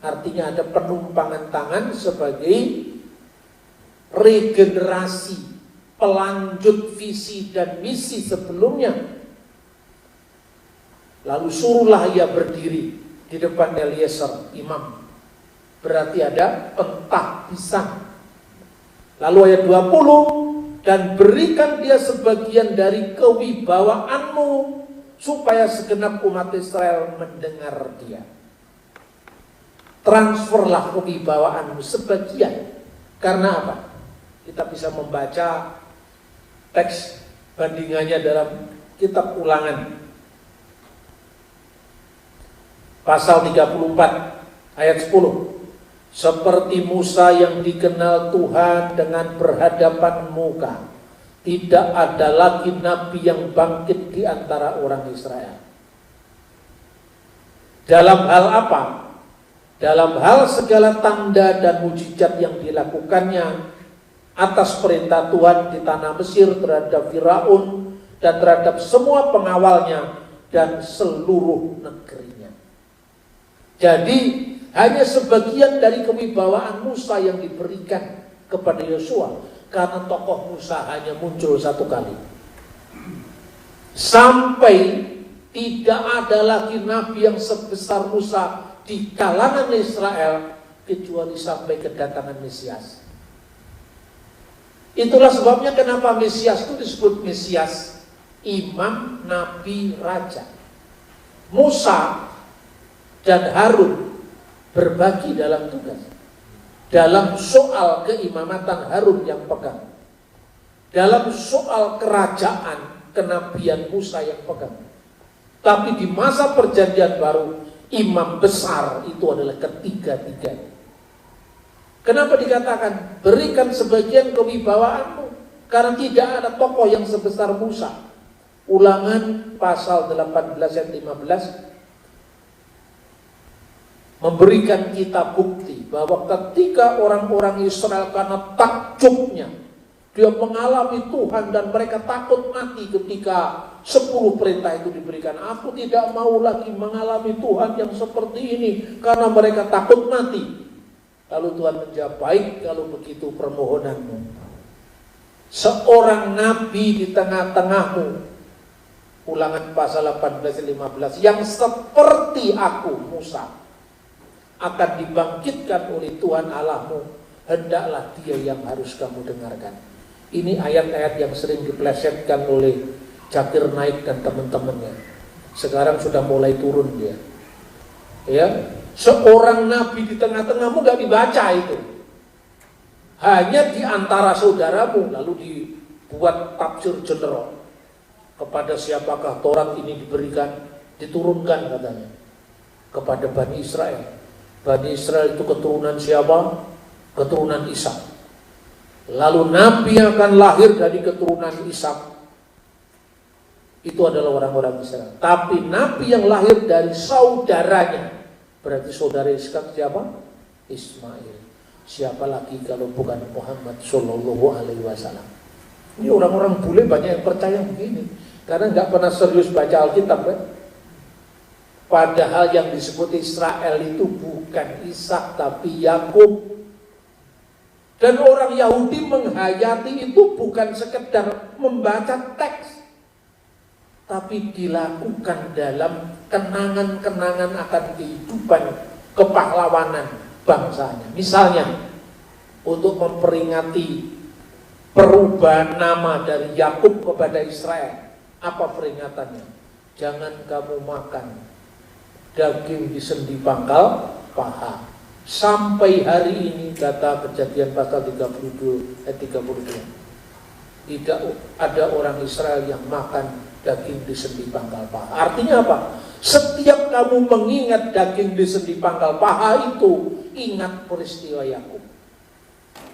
Artinya ada penumpangan tangan sebagai regenerasi, pelanjut visi dan misi sebelumnya. Lalu suruhlah ia berdiri di depan Eliezer imam. Berarti ada pentah pisang. Lalu ayat 20, dan berikan dia sebagian dari kewibawaanmu, supaya segenap umat Israel mendengar dia. Transferlah kewibawaanmu sebagian. Karena apa? Kita bisa membaca teks bandingannya dalam kitab Ulangan pasal 34 ayat 10. Seperti Musa yang dikenal Tuhan dengan berhadapan muka, tidak ada lagi nabi yang bangkit di antara orang Israel. Dalam hal apa? dalam hal segala tanda dan mujizat yang dilakukannya atas perintah Tuhan di tanah Mesir terhadap Firaun dan terhadap semua pengawalnya dan seluruh negerinya. Jadi hanya sebagian dari kewibawaan Musa yang diberikan kepada Yosua, karena tokoh Musa hanya muncul satu kali. Sampai tidak ada lagi nabi yang sebesar Musa di kalangan Israel kecuali sampai kedatangan Mesias. Itulah sebabnya kenapa Mesias itu disebut Mesias, imam, nabi, raja. Musa dan Harun berbagi dalam tugas. Dalam soal keimamatan Harun yang pegang. Dalam soal kerajaan kenabian Musa yang pegang. Tapi di masa perjanjian baru, imam besar itu adalah ketiga-tiganya. Kenapa dikatakan berikan sebagian kewibawaanmu? Karena tidak ada tokoh yang sebesar Musa. Ulangan pasal 18 ayat 15 memberikan kita bukti bahwa ketika orang-orang Israel karena takjubnya dia mengalami Tuhan dan mereka takut mati ketika 10 perintah itu diberikan. Aku tidak mau lagi mengalami Tuhan yang seperti ini karena mereka takut mati. Lalu Tuhan menjawab, baik kalau begitu permohonanmu. Seorang nabi di tengah-tengahmu, ulangan pasal 18-15, yang seperti aku, Musa, akan dibangkitkan oleh Tuhan Allahmu, hendaklah dia yang harus kamu dengarkan. Ini ayat-ayat yang sering dipelesetkan oleh Zakir Naik dan teman-temannya. Sekarang sudah mulai turun dia. Ya, seorang nabi di tengah-tengahmu gak dibaca itu. Hanya di antara saudaramu, lalu dibuat tafsir general. Kepada siapakah Taurat ini diberikan, diturunkan katanya. Kepada Bani Israel. Bani Israel itu keturunan siapa? Keturunan Ishak. Lalu nabi yang akan lahir dari keturunan Ishak itu adalah orang-orang Israel. Tapi nabi yang lahir dari saudaranya, berarti saudara Ishak siapa? Ismail. Siapa lagi kalau bukan Muhammad Sallallahu Alaihi Wasallam? Ini orang-orang bule banyak yang percaya begini, karena nggak pernah serius baca Alkitab kan? Padahal yang disebut Israel itu bukan Ishak tapi Yakub. Dan orang Yahudi menghayati itu bukan sekedar membaca teks, tapi dilakukan dalam kenangan-kenangan akan kehidupan kepahlawanan bangsanya. Misalnya, untuk memperingati perubahan nama dari Yakub kepada Israel, apa peringatannya? Jangan kamu makan daging di sendi pangkal paha. Sampai hari ini, kata Kejadian pasal 32 ayat 32, tidak ada orang Israel yang makan daging di sendi pangkal paha. Artinya apa? Setiap kamu mengingat daging di sendi pangkal paha itu, ingat peristiwa Yakub.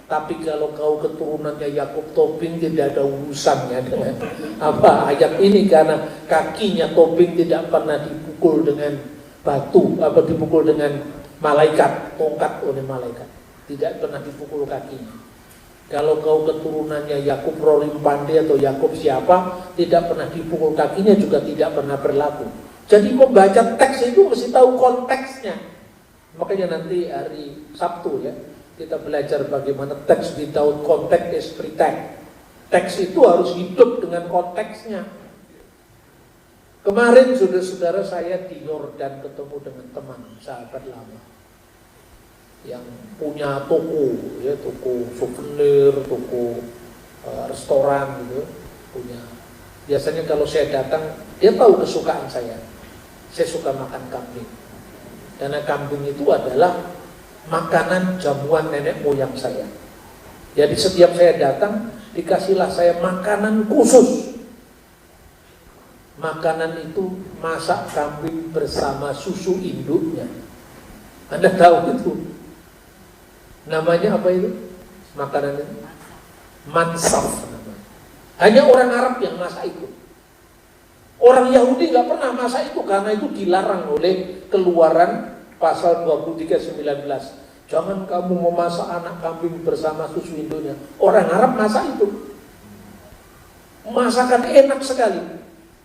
Tapi kalau kau keturunannya Yakub, Tobing tidak ada urusannya dengan apa ayat ini, karena kakinya Tobing tidak pernah dipukul dengan batu, apa dipukul dengan malaikat, tongkat oleh malaikat, tidak pernah dipukul kakinya. Kalau kau keturunannya Yakub Rorim Pande atau Yakub siapa, tidak pernah dipukul kakinya juga tidak pernah berlaku. Jadi membaca teks itu mesti tahu konteksnya. Makanya nanti hari Sabtu ya, kita belajar bagaimana teks di tahun konteks esprit. Teks itu harus hidup dengan konteksnya. Kemarin saudara-saudara saya di Yordan ketemu dengan teman sahabat lama yang punya toko, ya, toko souvenir, toko restoran gitu, punya. Biasanya kalau saya datang, dia tahu kesukaan saya. Saya suka makan kambing, karena kambing itu adalah makanan jamuan nenek moyang saya. Jadi setiap saya datang, dikasihlah saya makanan khusus. Makanan itu masak kambing bersama susu induknya. Anda tahu itu? Namanya apa itu? Makanan itu? Mansaf namanya. Hanya orang Arab yang masak itu. Orang Yahudi nggak pernah masak itu karena itu dilarang oleh Keluaran pasal 23:19. Jangan kamu memasak anak kambing bersama susu indonya. Orang Arab masak itu. Masakan enak sekali.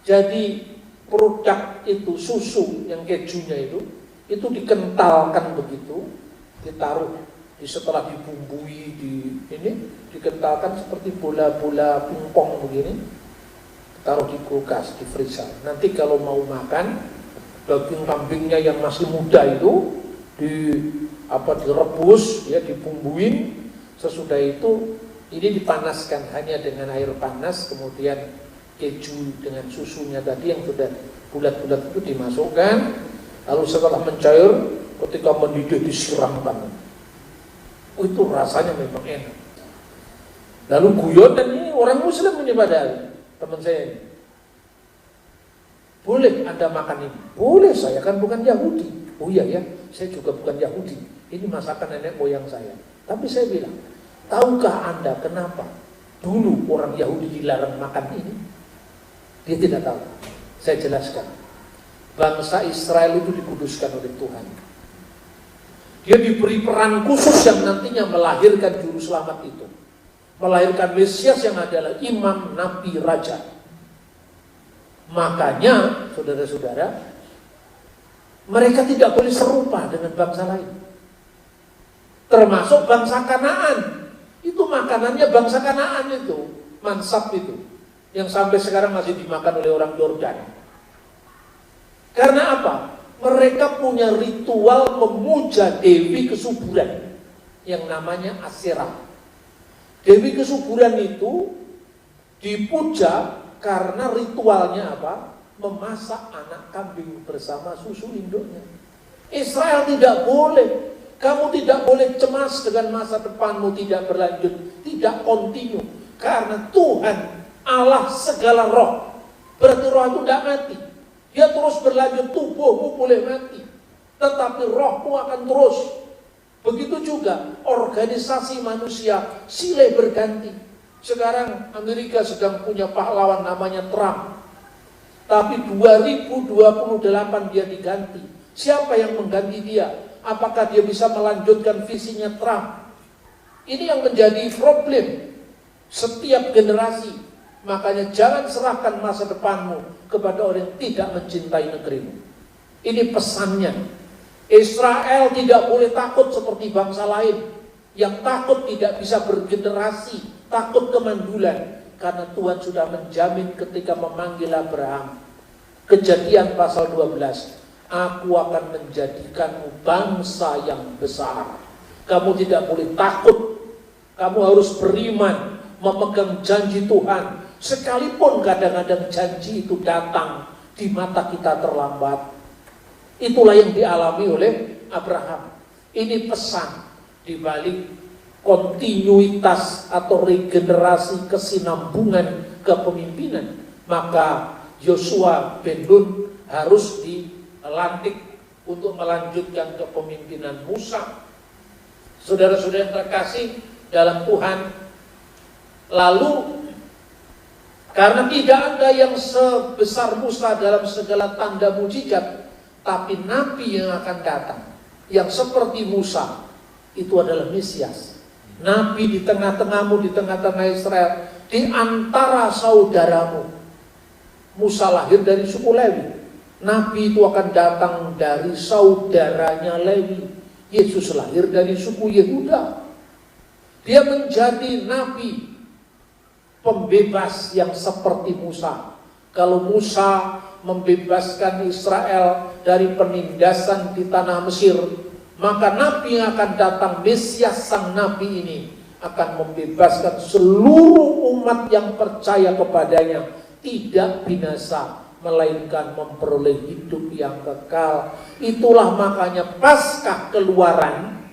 Jadi produk itu, susu yang kejunya itu dikentalkan begitu, ditaruh setelah dibumbui dikentalkan seperti bola-bola pingpong begini, taruh di kulkas, di freezer. Nanti kalau mau makan, daging kambingnya yang masih muda itu direbus, ya, dibumbuin. Sesudah itu ini dipanaskan hanya dengan air panas, kemudian keju dengan susunya tadi yang sudah bulat-bulat itu dimasukkan, lalu setelah mencair, ketika mendidih disiramkan. Itu rasanya memang enak. Lalu guyon, dan ini orang Muslim ini padahal, teman saya ini. Boleh Anda makan ini? Boleh, saya kan bukan Yahudi. Oh iya ya, saya juga bukan Yahudi. Ini masakan nenek moyang saya. Tapi saya bilang, tahukah Anda kenapa dulu orang Yahudi dilarang makan ini? Dia tidak tahu. Saya jelaskan. Bangsa Israel itu dikuduskan oleh Tuhan. Dia diberi peran khusus yang nantinya melahirkan juru selamat itu. Melahirkan Mesias yang adalah imam, nabi, raja. Makanya, saudara-saudara, mereka tidak boleh serupa dengan bangsa lain. Termasuk bangsa Kanaan. Itu makanannya bangsa Kanaan itu, mansab itu, yang sampai sekarang masih dimakan oleh orang Yordan. Karena apa? Mereka punya ritual memuja Dewi Kesuburan yang namanya Asyera. Dewi Kesuburan itu dipuja karena ritualnya apa? Memasak anak kambing bersama susu induknya. Israel tidak boleh. Kamu tidak boleh cemas dengan masa depanmu tidak berlanjut, tidak kontinu. Karena Tuhan Allah segala roh. Berarti roh itu tidak mati. Dia terus berlanjut, tubuhmu boleh mati, tetapi rohmu akan terus. Begitu juga organisasi manusia silih berganti. Sekarang Amerika sedang punya pahlawan namanya Trump. Tapi 2028 dia diganti. Siapa yang mengganti dia? Apakah dia bisa melanjutkan visinya Trump? Ini yang menjadi problem setiap generasi. Makanya jangan serahkan masa depanmu kepada orang yang tidak mencintai negerimu. Ini pesannya. Israel tidak boleh takut seperti bangsa lain yang takut tidak bisa bergenerasi, takut kemandulan. Karena Tuhan sudah menjamin ketika memanggil Abraham. Kejadian pasal 12. Aku akan menjadikanmu bangsa yang besar. Kamu tidak boleh takut. Kamu harus beriman, memegang janji Tuhan. Sekalipun kadang-kadang janji itu datang di mata kita terlambat. Itulah yang dialami oleh Abraham. Ini pesan di balik kontinuitas atau regenerasi kesinambungan kepemimpinan. Maka Yosua bin Nun harus dilantik untuk melanjutkan kepemimpinan Musa. Saudara-saudara yang terkasih dalam Tuhan, lalu karena tidak ada yang sebesar Musa dalam segala tanda mujizat, tapi nabi yang akan datang, yang seperti Musa, itu adalah Mesias. Nabi di tengah-tengahmu, di tengah-tengah Israel, di antara saudaramu. Musa lahir dari suku Lewi. Nabi itu akan datang dari saudaranya Lewi. Yesus lahir dari suku Yehuda. Dia menjadi nabi pembebas yang seperti Musa. Kalau Musa membebaskan Israel dari penindasan di tanah Mesir, maka nabi yang akan datang, Mesias sang nabi ini, akan membebaskan seluruh umat yang percaya kepadanya, tidak binasa, melainkan memperoleh hidup yang kekal. Itulah makanya Paskah Keluaran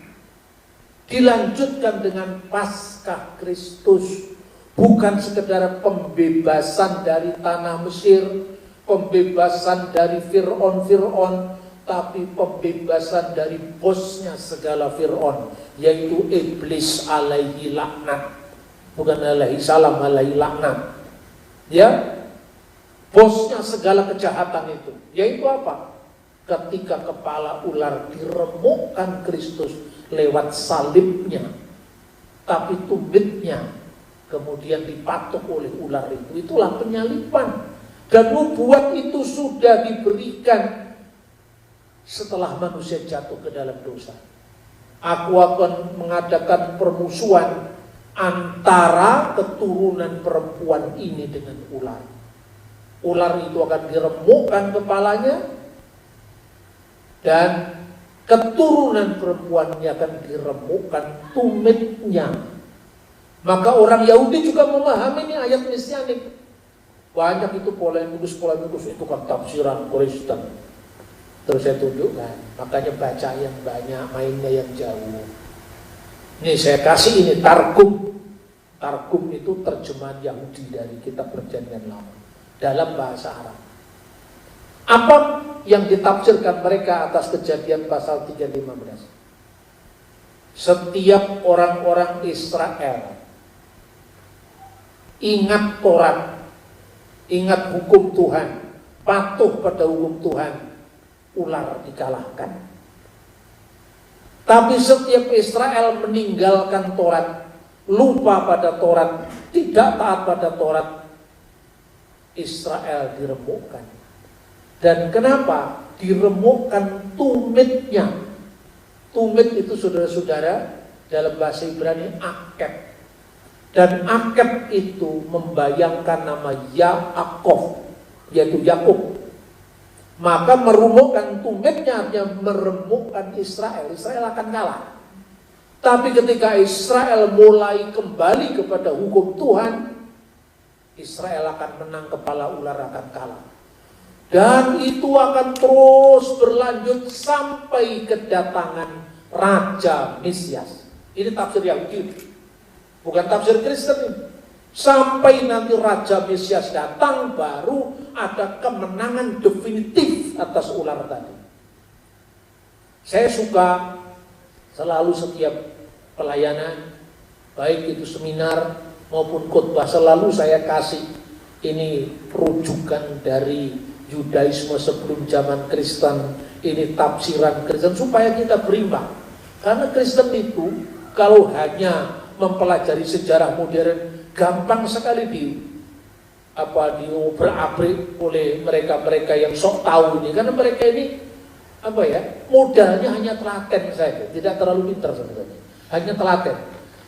dilanjutkan dengan Paskah Kristus. Bukan sekedar pembebasan dari tanah Mesir, pembebasan dari Fir'aun, tapi pembebasan dari bosnya segala Fir'aun, yaitu iblis alaihi laknat. Bukan alaihi salam, alaihi laknat. Ya, bosnya segala kejahatan itu, yaitu apa? ketika kepala ular diremukkan Kristus lewat salibnya, tapi tumitnya kemudian dipatok oleh ular itu. Itulah penyaliban. Dan nubuat itu sudah diberikan setelah manusia jatuh ke dalam dosa. Aku akan mengadakan permusuhan antara keturunan perempuan ini dengan ular. Ular itu akan diremukkan kepalanya, dan keturunan perempuannya akan diremukkan tumitnya. Maka orang Yahudi juga memahami ini ayat mesianik. Banyak itu polemikus itu kan tafsiran Kristen. Terus saya tunjukkan, makanya baca yang banyak, mainnya yang jauh. Ini saya kasih ini Targum. Targum itu terjemahan Yahudi dari kitab Perjanjian Lama dalam bahasa Arab. Apa yang ditafsirkan mereka atas Kejadian pasal 3:15? Setiap orang-orang Israel ingat Taurat, ingat hukum Tuhan, patuh pada hukum Tuhan, ular dikalahkan. Tapi setiap Israel meninggalkan Taurat, lupa pada Taurat, tidak taat pada Taurat, Israel diremukkan. Dan kenapa? Diremukkan tumitnya. Tumit itu saudara-saudara dalam bahasa Ibrani akeb. Dan akeb itu membayangkan nama Yaakov, yaitu Yakub. Maka meremukkan tumitnya artinya meremukkan Israel. Israel akan kalah. Tapi ketika Israel mulai kembali kepada hukum Tuhan, Israel akan menang, kepala ular akan kalah. Dan itu akan terus berlanjut sampai kedatangan Raja Mesias. Ini tafsir Yahudi, bukan tafsir Kristen. Sampai nanti Raja Mesias datang, baru ada kemenangan definitif atas ular tadi. Saya suka selalu setiap pelayanan, baik itu seminar maupun khotbah, selalu saya kasih ini rujukan dari Yudaisme sebelum zaman Kristen, ini tafsiran Kristen supaya kita berimbang. Karena Kristen itu kalau hanya mempelajari sejarah modern, gampang sekali diobrak-abrik oleh mereka-mereka yang sok tahu ini. Karena mereka ini modalnya hanya telaten saja, tidak terlalu pintar sebenarnya, hanya telaten.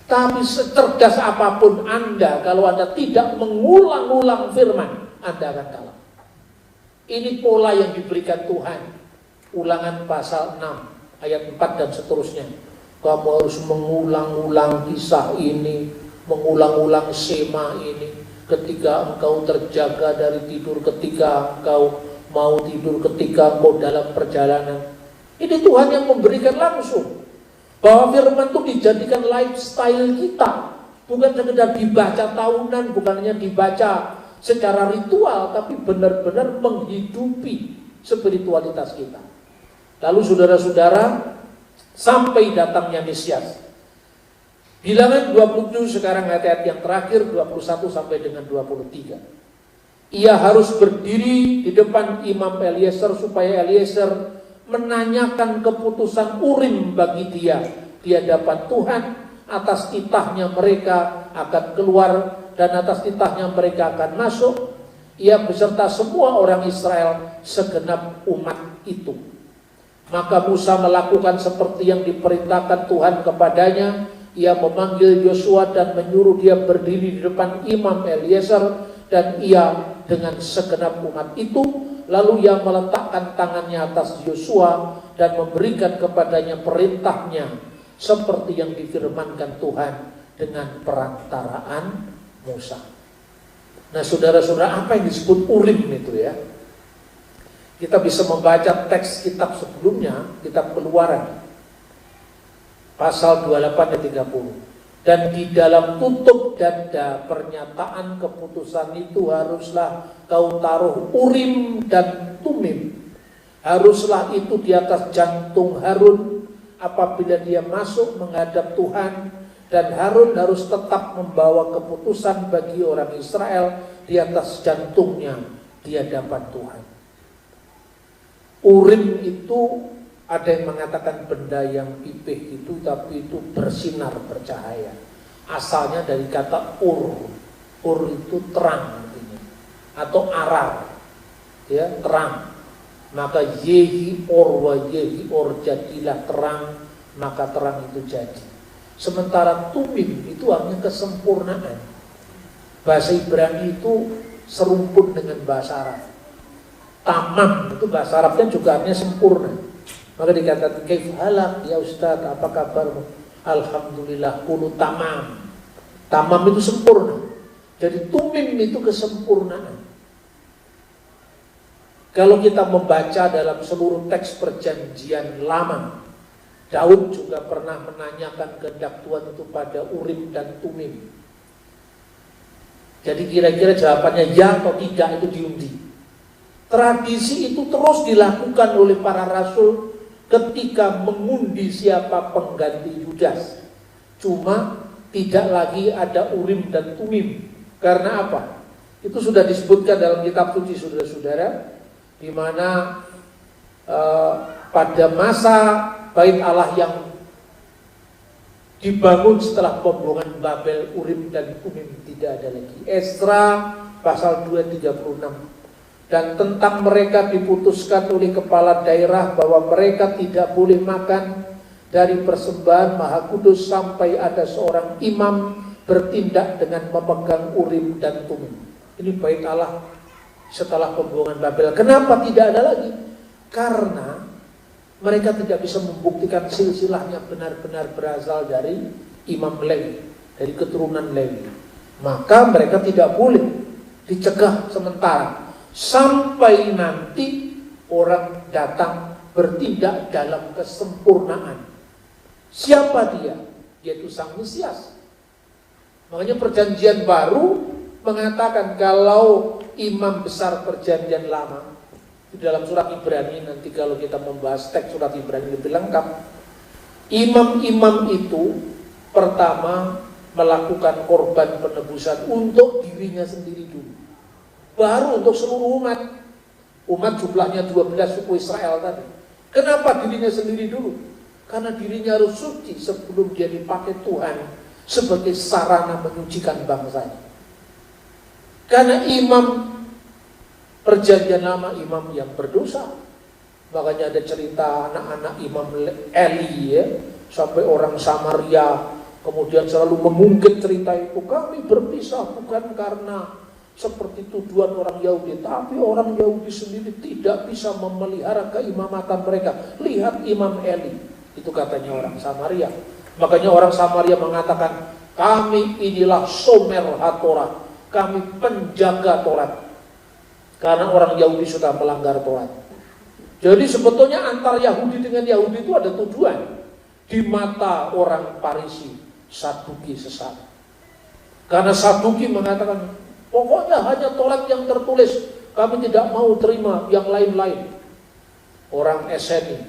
Tapi secerdas apapun Anda, kalau Anda tidak mengulang-ulang firman, Anda akan kalah. Ini pola yang diberikan Tuhan. Ulangan pasal 6 ayat 4 dan seterusnya. Kamu harus mengulang-ulang kisah ini, mengulang-ulang sema ini. Ketika engkau terjaga dari tidur, ketika engkau mau tidur, ketika engkau dalam perjalanan. Ini Tuhan yang memberikan langsung. Bahwa firman itu dijadikan lifestyle kita. Bukan sekedar dibaca tahunan, bukan hanya dibaca secara ritual, tapi benar-benar menghidupi spiritualitas kita. Lalu saudara-saudara, sampai datangnya Mesias. Bilangan 27 sekarang ayat-ayat yang terakhir 21 sampai dengan 23. Ia harus berdiri di depan Imam Eliezer supaya Eliezer menanyakan keputusan Urim bagi dia di hadapan Tuhan. Atas titahnya mereka akan keluar dan atas titahnya mereka akan masuk. Ia beserta semua orang Israel, segenap umat itu. Maka Musa melakukan seperti yang diperintahkan Tuhan kepadanya. Ia memanggil Yosua dan menyuruh dia berdiri di depan Imam Eliezer, dan ia dengan segenap umat itu. Lalu ia meletakkan tangannya atas Yosua dan memberikan kepadanya perintahnya seperti yang difirmankan Tuhan dengan perantaraan Musa. Nah saudara-saudara, apa yang disebut Urim itu ya? Kita bisa membaca teks kitab sebelumnya, kitab Keluaran pasal 28 ayat 30. Dan di dalam tutup dada pernyataan keputusan itu haruslah kau taruh Urim dan Tumim. Haruslah itu di atas jantung Harun apabila dia masuk menghadap Tuhan. Dan Harun harus tetap membawa keputusan bagi orang Israel di atas jantungnya di hadapan Tuhan. Urim itu ada yang mengatakan benda yang pipih itu, tapi itu bersinar, bercahaya. Asalnya dari kata ur. Ur itu terang artinya, atau arar, ya, terang. Maka yehi or wa yehi or, jadilah terang, maka terang itu jadi. Sementara tumim itu artinya kesempurnaan. Bahasa Ibrani itu serumpun dengan bahasa Arab. Tamam itu bahasa Arabnya juga artinya sempurna. Maka dikatakan kaif halak ya Ustaz, apa kabarmu? Alhamdulillah kulu tamam. Tamam itu sempurna. Jadi tumim itu kesempurnaan. Kalau kita membaca dalam seluruh teks perjanjian lama, Daud juga pernah menanyakan kehendak Tuhan itu pada Urim dan Tumim. Jadi kira-kira jawabannya ya atau tidak itu diundi. Tradisi itu terus dilakukan oleh para rasul ketika mengundi siapa pengganti Yudas. Cuma tidak lagi ada Urim dan Tumim. Karena apa? Itu sudah disebutkan dalam kitab suci, saudara-saudara, di mana pada masa Bait Allah yang dibangun setelah pembuangan Babel, Urim dan Tumim tidak ada lagi. Esra pasal 2:36. Dan tentang mereka diputuskan oleh kepala daerah bahwa mereka tidak boleh makan dari persembahan Maha Kudus sampai ada seorang imam bertindak dengan memegang Urim dan Tumim. Ini Bait Allah setelah pembuangan Babel. Kenapa tidak ada lagi? Karena mereka tidak bisa membuktikan silsilahnya benar-benar berasal dari Imam Lewi, dari keturunan Lewi. Maka mereka tidak boleh, dicegah sementara sampai nanti orang datang bertindak dalam kesempurnaan. Siapa dia? Yaitu Sang Mesias. Makanya perjanjian baru mengatakan kalau imam besar perjanjian lama, di dalam surat Ibrani, nanti kalau kita membahas teks surat Ibrani lebih lengkap, imam-imam itu pertama melakukan korban penebusan untuk dirinya sendiri dulu, baru untuk seluruh umat. Umat jumlahnya 12 suku Israel tadi. Kenapa dirinya sendiri dulu? Karena dirinya harus suci sebelum dia dipakai Tuhan sebagai sarana menyucikan bangsanya. Karena imam perjanjian lama, imam yang berdosa. Makanya ada cerita anak-anak Imam Eli, ya, sampai orang Samaria kemudian selalu mengungkit cerita itu. Kami berpisah bukan karena seperti tuduhan orang Yahudi, tapi orang Yahudi sendiri tidak bisa memelihara keimamatan mereka. Lihat Imam Eli, itu katanya orang Samaria. Makanya orang Samaria mengatakan, kami inilah Somer HaTorah, kami penjaga Taurat. Karena orang Yahudi sudah melanggar Taurat. Jadi sebetulnya antar Yahudi dengan Yahudi itu ada tujuan. Di mata orang Parisi, Saduki sesat. Karena Saduki mengatakan, pokoknya hanya Taurat yang tertulis, kami tidak mau terima yang lain-lain. Orang Eseni,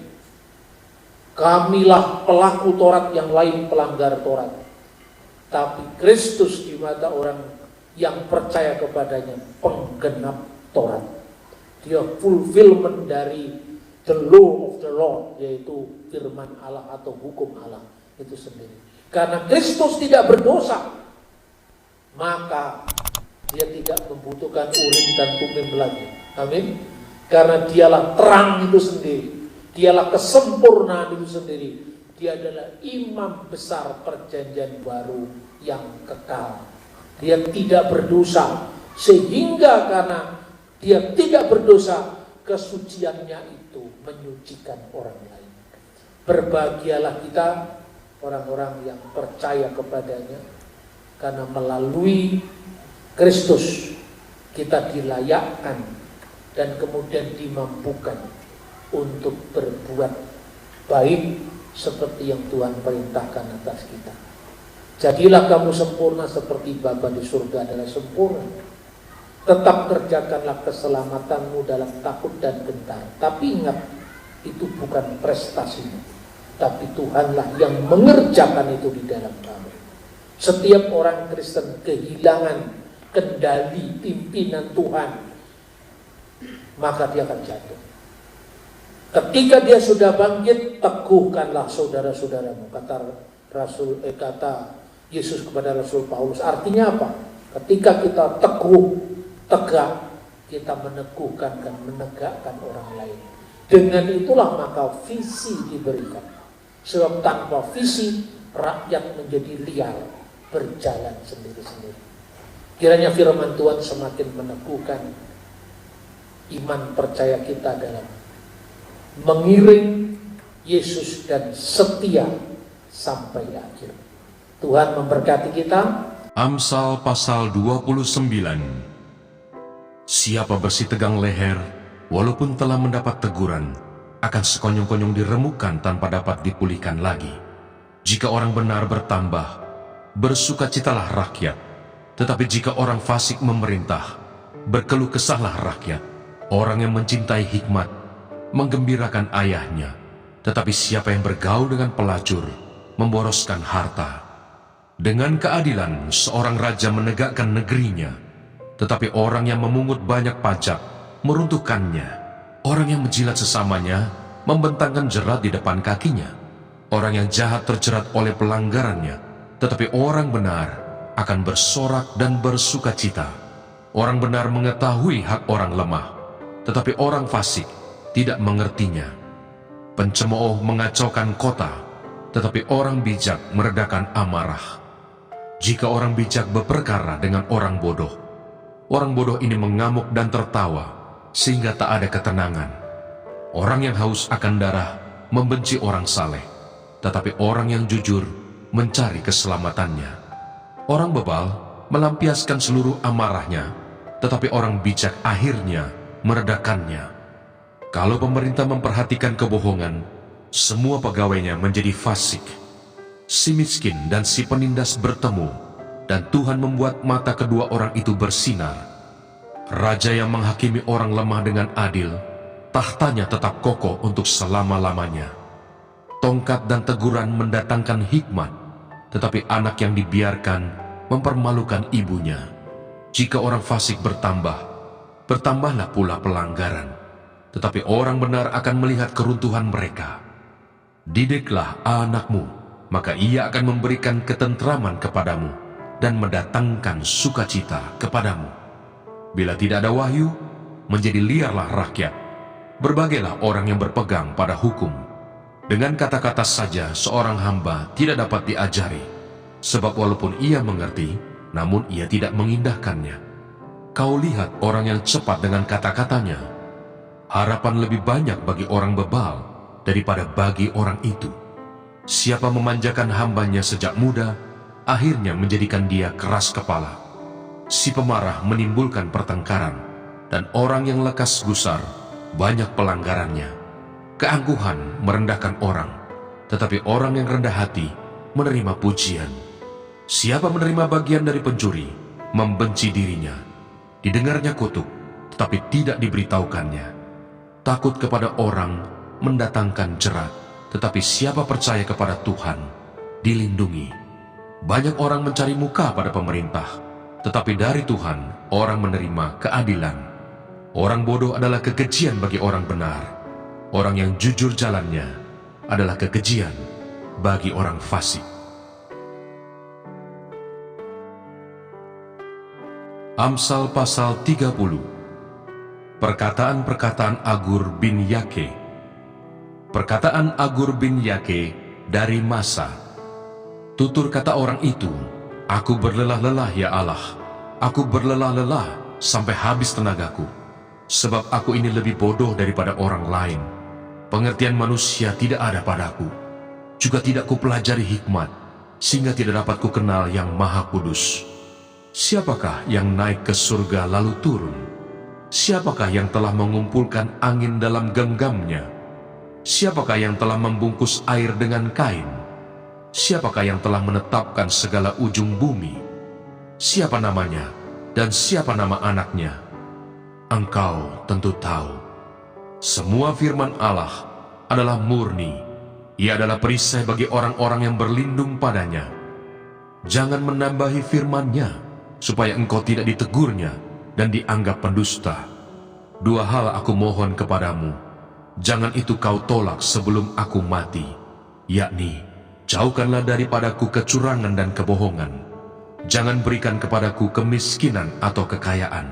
kamilah pelaku Taurat, yang lain pelanggar Taurat. Tapi Kristus di mata orang yang percaya kepadanya penggenap Taurat. Dia fulfillment dari the law of the Lord, yaitu firman Allah atau hukum Allah itu sendiri. Karena Kristus tidak berdosa, maka dia tidak membutuhkan Urim dan Tumim lagi. Amin. Karena dialah terang itu sendiri, dialah kesempurnaan itu sendiri. Dia adalah imam besar perjanjian baru yang kekal. Dia tidak berdosa, sehingga karena dia tidak berdosa, kesuciannya itu menyucikan orang lain. Berbahagialah kita orang-orang yang percaya kepadanya, karena melalui Kristus kita dilayakkan dan kemudian dimampukan untuk berbuat baik seperti yang Tuhan perintahkan atas kita. Jadilah kamu sempurna seperti Bapa di surga adalah sempurna. Tetap kerjakanlah keselamatanmu dalam takut dan gentar. Tapi ingat, itu bukan prestasimu, tapi Tuhanlah yang mengerjakan itu di dalam kamu. Setiap orang Kristen kehilangan kendali pimpinan Tuhan, maka dia akan jatuh. Ketika dia sudah bangkit, teguhkanlah saudara-saudaramu, kata Yesus kepada Rasul Paulus. Artinya apa? Ketika kita teguh, tegak, kita meneguhkan dan menegakkan orang lain. Dengan itulah maka visi diberikan. Sebab tanpa visi, rakyat menjadi liar, berjalan sendiri-sendiri. Kiranya firman Tuhan semakin meneguhkan iman percaya kita dalam mengiring Yesus dan setia sampai akhir. Tuhan memberkati kita. Amsal pasal 29. Siapa bersih tegang leher, walaupun telah mendapat teguran, akan sekonyong-konyong diremukkan tanpa dapat dipulihkan lagi. Jika orang benar bertambah, bersukacitalah rakyat. Tetapi jika orang fasik memerintah, berkeluh kesahlah rakyat. Orang yang mencintai hikmat menggembirakan ayahnya, tetapi siapa yang bergaul dengan pelacur memboroskan harta. Dengan keadilan seorang raja menegakkan negerinya, tetapi orang yang memungut banyak pajak meruntuhkannya. Orang yang menjilat sesamanya membentangkan jerat di depan kakinya. Orang yang jahat terjerat oleh pelanggarannya, tetapi orang benar akan bersorak dan bersukacita. Orang benar mengetahui hak orang lemah, tetapi orang fasik tidak mengertinya. Pencemooh mengacaukan kota, tetapi orang bijak meredakan amarah. Jika orang bijak berperkara dengan orang bodoh ini mengamuk dan tertawa, sehingga tak ada ketenangan. Orang yang haus akan darah membenci orang saleh, tetapi orang yang jujur mencari keselamatannya. Orang bebal melampiaskan seluruh amarahnya, tetapi orang bijak akhirnya meredakannya. Kalau pemerintah memperhatikan kebohongan, semua pegawainya menjadi fasik. Si miskin dan si penindas bertemu, dan Tuhan membuat mata kedua orang itu bersinar. Raja yang menghakimi orang lemah dengan adil, tahtanya tetap kokoh untuk selama-lamanya. Tongkat dan teguran mendatangkan hikmat, tetapi anak yang dibiarkan mempermalukan ibunya. Jika orang fasik bertambah, bertambahlah pula pelanggaran, tetapi orang benar akan melihat keruntuhan mereka. Didiklah anakmu, maka ia akan memberikan ketentraman kepadamu dan mendatangkan sukacita kepadamu. Bila tidak ada wahyu, menjadi liarlah rakyat. Berbagailah orang yang berpegang pada hukum. Dengan kata-kata saja seorang hamba tidak dapat diajari, sebab walaupun ia mengerti, namun ia tidak mengindahkannya. Kau lihat orang yang cepat dengan kata-katanya. Harapan lebih banyak bagi orang bebal daripada bagi orang itu. Siapa memanjakan hambanya sejak muda, akhirnya menjadikan dia keras kepala. Si pemarah menimbulkan pertengkaran, dan orang yang lekas gusar banyak pelanggarannya. Keangkuhan merendahkan orang, tetapi orang yang rendah hati menerima pujian. Siapa menerima bagian dari pencuri, membenci dirinya. Didengarnya kutuk, tetapi tidak diberitahukannya. Takut kepada orang mendatangkan jerat, tetapi siapa percaya kepada Tuhan, dilindungi. Banyak orang mencari muka pada pemerintah, tetapi dari Tuhan orang menerima keadilan. Orang bodoh adalah kekejian bagi orang benar. Orang yang jujur jalannya adalah kekejian bagi orang fasik. Amsal pasal 30. Perkataan-perkataan Agur bin Yake. Perkataan Agur bin Yake dari Masa. Tutur kata orang itu, aku berlelah-lelah ya Allah, aku berlelah-lelah sampai habis tenagaku, sebab aku ini lebih bodoh daripada orang lain. Pengertian manusia tidak ada padaku, juga tidak kupelajari hikmat, sehingga tidak dapat kukenal yang Maha Kudus. Siapakah yang naik ke surga lalu turun? Siapakah yang telah mengumpulkan angin dalam genggamnya? Siapakah yang telah membungkus air dengan kain? Siapakah yang telah menetapkan segala ujung bumi? Siapa namanya dan siapa nama anaknya? Engkau tentu tahu. Semua firman Allah adalah murni. Ia adalah perisai bagi orang-orang yang berlindung padanya. Jangan menambahi firman-Nya, supaya engkau tidak ditegurnya dan dianggap pendusta. Dua hal aku mohon kepadamu. jangan itu kau tolak sebelum aku mati, yakni, jauhkanlah daripadaku kecurangan dan kebohongan. Jangan berikan kepadaku kemiskinan atau kekayaan.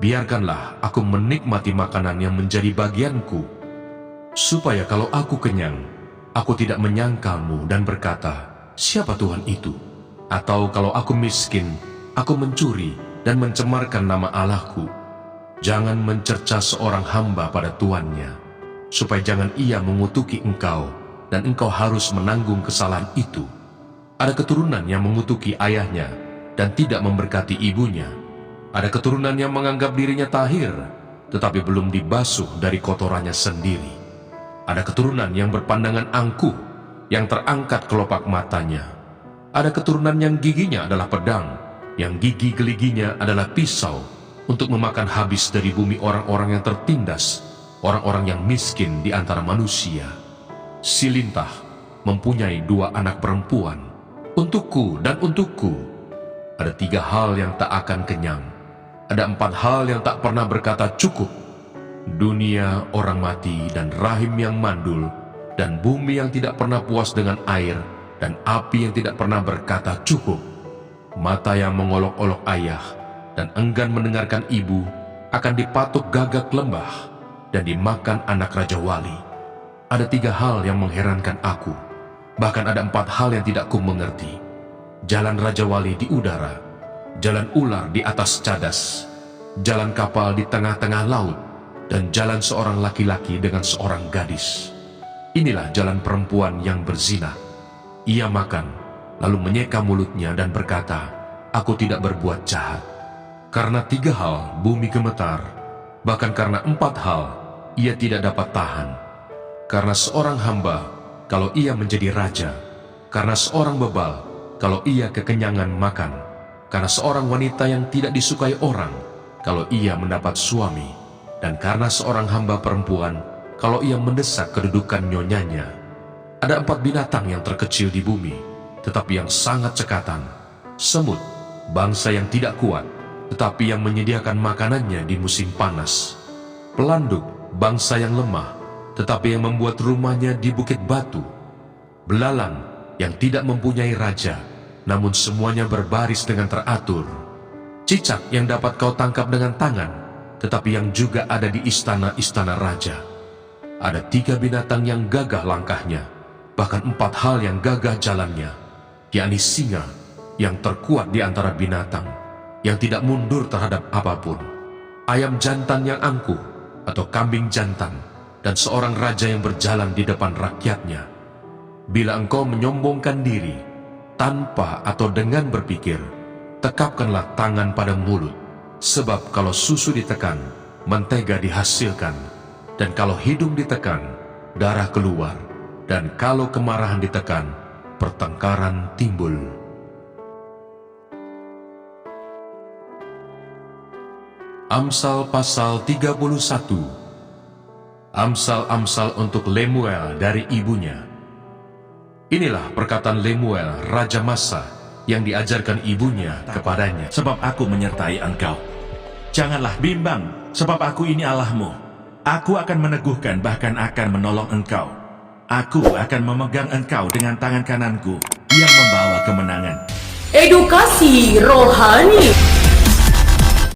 Biarkanlah aku menikmati makanan yang menjadi bagianku, supaya kalau aku kenyang, aku tidak menyangkalmu dan berkata, siapa Tuhan itu? Atau kalau aku miskin, aku mencuri dan mencemarkan nama Allahku. Jangan mencerca seorang hamba pada tuannya, supaya jangan ia mengutuki engkau, dan engkau harus menanggung kesalahan itu. Ada keturunan yang mengutuki ayahnya dan tidak memberkati ibunya. Ada keturunan yang menganggap dirinya tahir, tetapi belum dibasuh dari kotorannya sendiri. Ada keturunan yang berpandangan angkuh, yang terangkat kelopak matanya. Ada keturunan yang giginya adalah pedang, yang gigi geliginya adalah pisau, untuk memakan habis dari bumi orang-orang yang tertindas, orang-orang yang miskin di antara manusia. Si lintah mempunyai 2 anak perempuan, untukku dan untukku. Ada 3 hal yang tak akan kenyang, ada 4 hal yang tak pernah berkata cukup. Dunia orang mati dan rahim yang mandul, dan bumi yang tidak pernah puas dengan air, dan api yang tidak pernah berkata cukup. Mata yang mengolok-olok ayah dan enggan mendengarkan ibu akan dipatuk gagak lembah dan dimakan anak Raja Wali. Ada 3 hal yang mengherankan aku, bahkan ada 4 hal yang tidak ku mengerti. Jalan Raja Wali di udara, jalan ular di atas cadas, jalan kapal di tengah-tengah laut, dan jalan seorang laki-laki dengan seorang gadis. Inilah jalan perempuan yang berzina. Ia makan, lalu menyeka mulutnya dan berkata, aku tidak berbuat jahat. Karena 3 hal bumi gemetar, bahkan karena 4 hal ia tidak dapat tahan. Karena seorang hamba, kalau ia menjadi raja. Karena seorang bebal, kalau ia kekenyangan makan. Karena seorang wanita yang tidak disukai orang, kalau ia mendapat suami. Dan karena seorang hamba perempuan, kalau ia mendesak kedudukan nyonyanya. Ada 4 binatang yang terkecil di bumi, tetapi yang sangat cekatan. Semut, bangsa yang tidak kuat, tetapi yang menyediakan makanannya di musim panas. Pelanduk, bangsa yang lemah, tetapi yang membuat rumahnya di bukit batu. Belalang, yang tidak mempunyai raja, namun semuanya berbaris dengan teratur. Cicak yang dapat kau tangkap dengan tangan, tetapi yang juga ada di istana-istana raja. Ada 3 binatang yang gagah langkahnya, bahkan 4 hal yang gagah jalannya, yakni singa yang terkuat di antara binatang, yang tidak mundur terhadap apapun, ayam jantan yang angkuh atau kambing jantan, dan seorang raja yang berjalan di depan rakyatnya. Bila engkau menyombongkan diri, tanpa atau dengan berpikir, tekapkanlah tangan pada mulut, sebab kalau susu ditekan, mentega dihasilkan, dan kalau hidung ditekan, darah keluar, dan kalau kemarahan ditekan, pertengkaran timbul. Amsal pasal 31. Amsal-amsal untuk Lemuel dari ibunya. Inilah perkataan Lemuel, Raja Masa, yang diajarkan ibunya kepadanya. Sebab aku menyertai engkau. Janganlah bimbang, sebab aku ini Allahmu. Aku akan meneguhkan, bahkan akan menolong engkau. Aku akan memegang engkau dengan tangan kananku yang membawa kemenangan. Edukasi rohani.